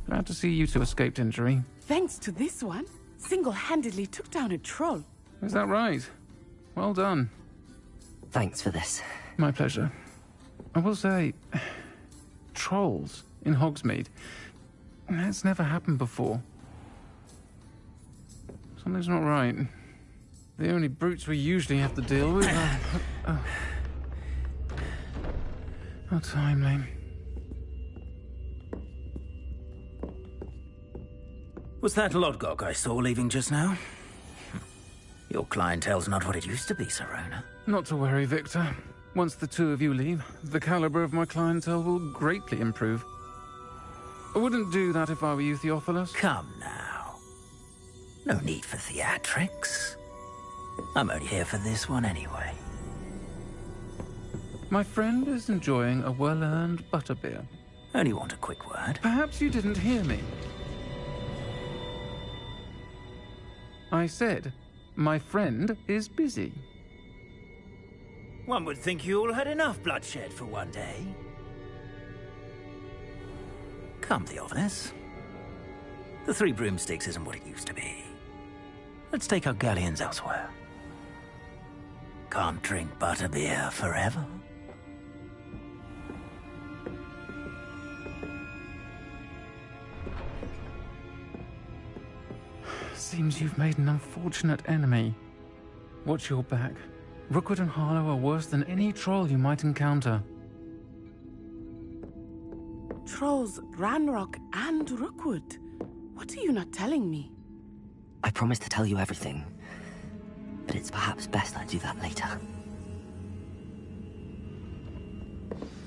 Glad to see you two escaped injury. Thanks to this one, single-handedly took down a troll. Is that right? Well done. Thanks for this. My pleasure. I will say, trolls in Hogsmeade. That's never happened before. Something's not right. The only brutes we usually have to deal with are... How timely. Was that Lodgok I saw leaving just now? Your clientele's not what it used to be, Sirona. Not to worry, Victor. Once the two of you leave, the caliber of my clientele will greatly improve. I wouldn't do that if I were you, Theophilus. Come now. No need for theatrics. I'm only here for this one anyway. My friend is enjoying a well-earned butterbeer. Only want a quick word. Perhaps you didn't hear me. I said, my friend is busy. One would think you all had enough bloodshed for one day. Come, Theophilus. The Three Broomsticks isn't what it used to be. Let's take our galleons elsewhere. Can't drink butterbeer forever. Seems you've made an unfortunate enemy. Watch your back. Rookwood and Harlow are worse than any troll you might encounter. Trolls, Ranrock, and Rookwood. What are you not telling me? I promised to tell you everything, but it's perhaps best I do that later.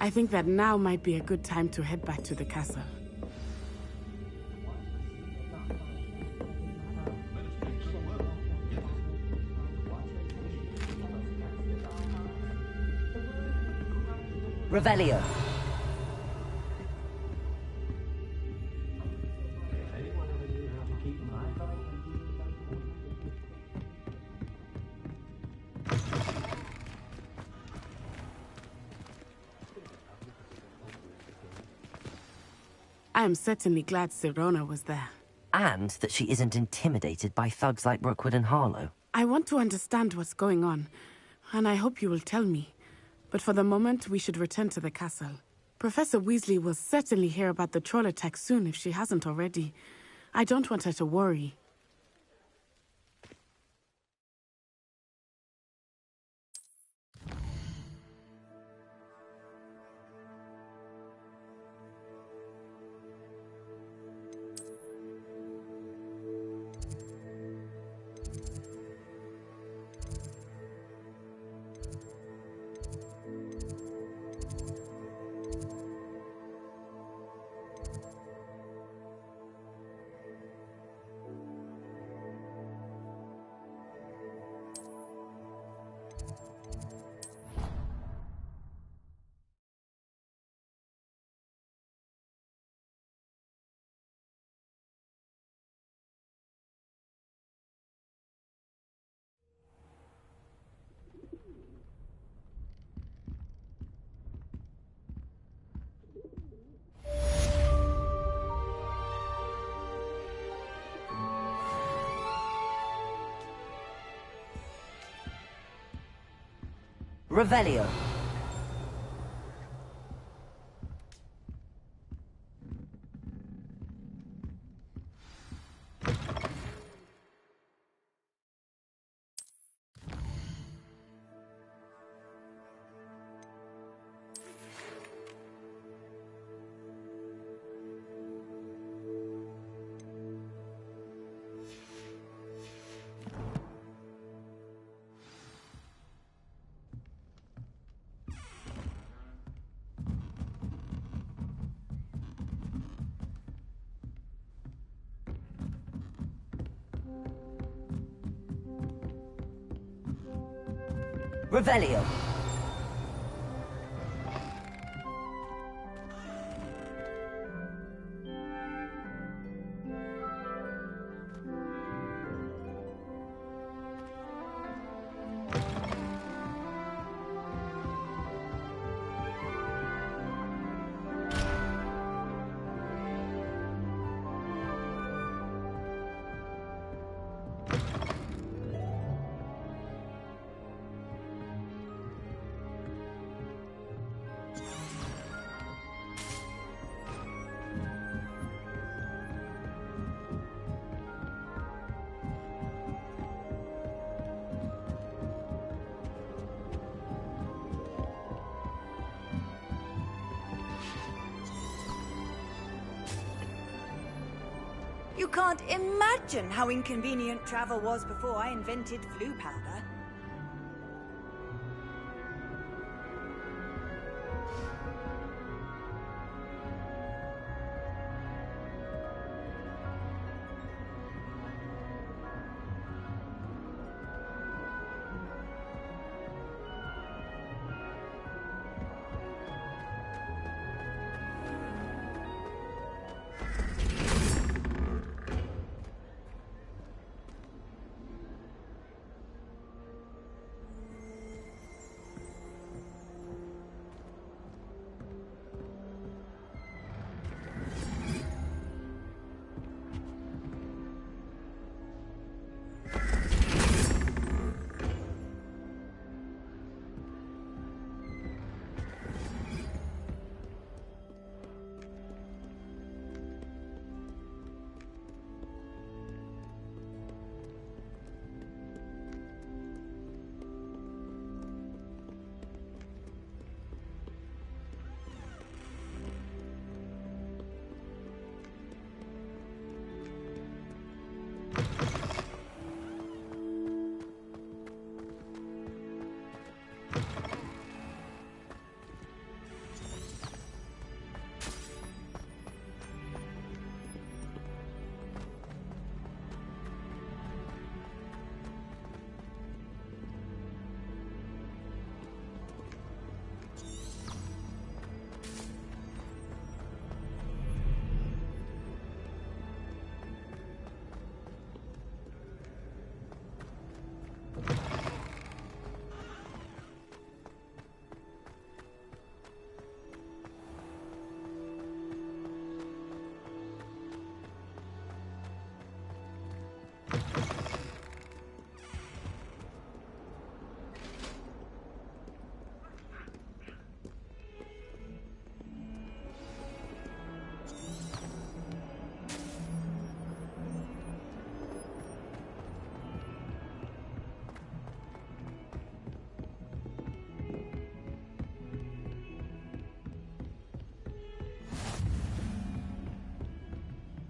I think that now might be a good time to head back to the castle. Revelio. I am certainly glad Sirona was there. And that she isn't intimidated by thugs like Rookwood and Harlow. I want to understand what's going on, and I hope you will tell me. But for the moment, we should return to the castle. Professor Weasley will certainly hear about the troll attack soon if she hasn't already. I don't want her to worry. Revelio. Revelio. You can't imagine how inconvenient travel was before I invented Floo powder.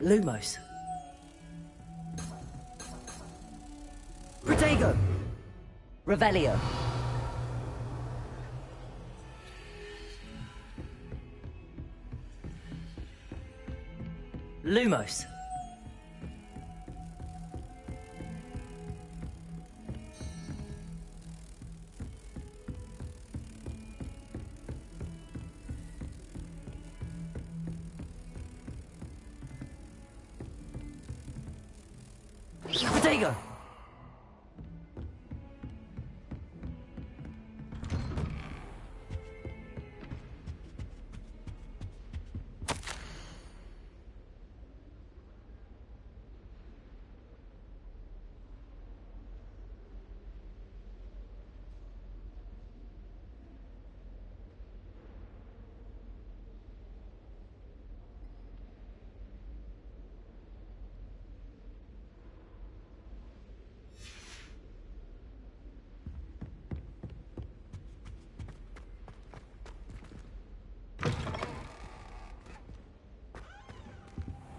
Lumos. Protego. Revelio. Lumos. Protego.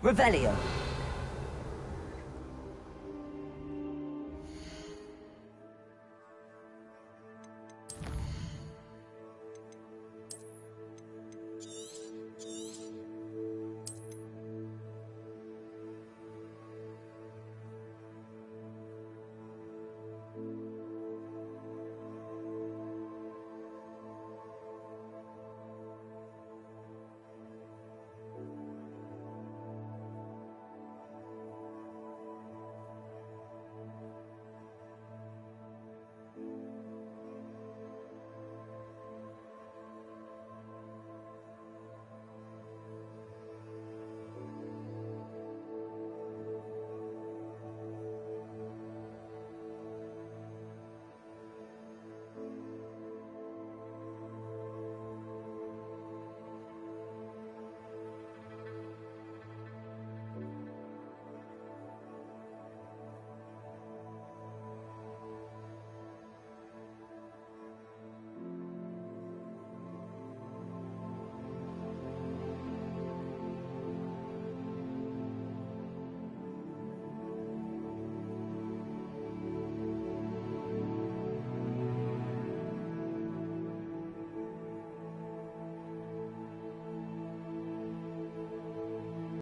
Revelio.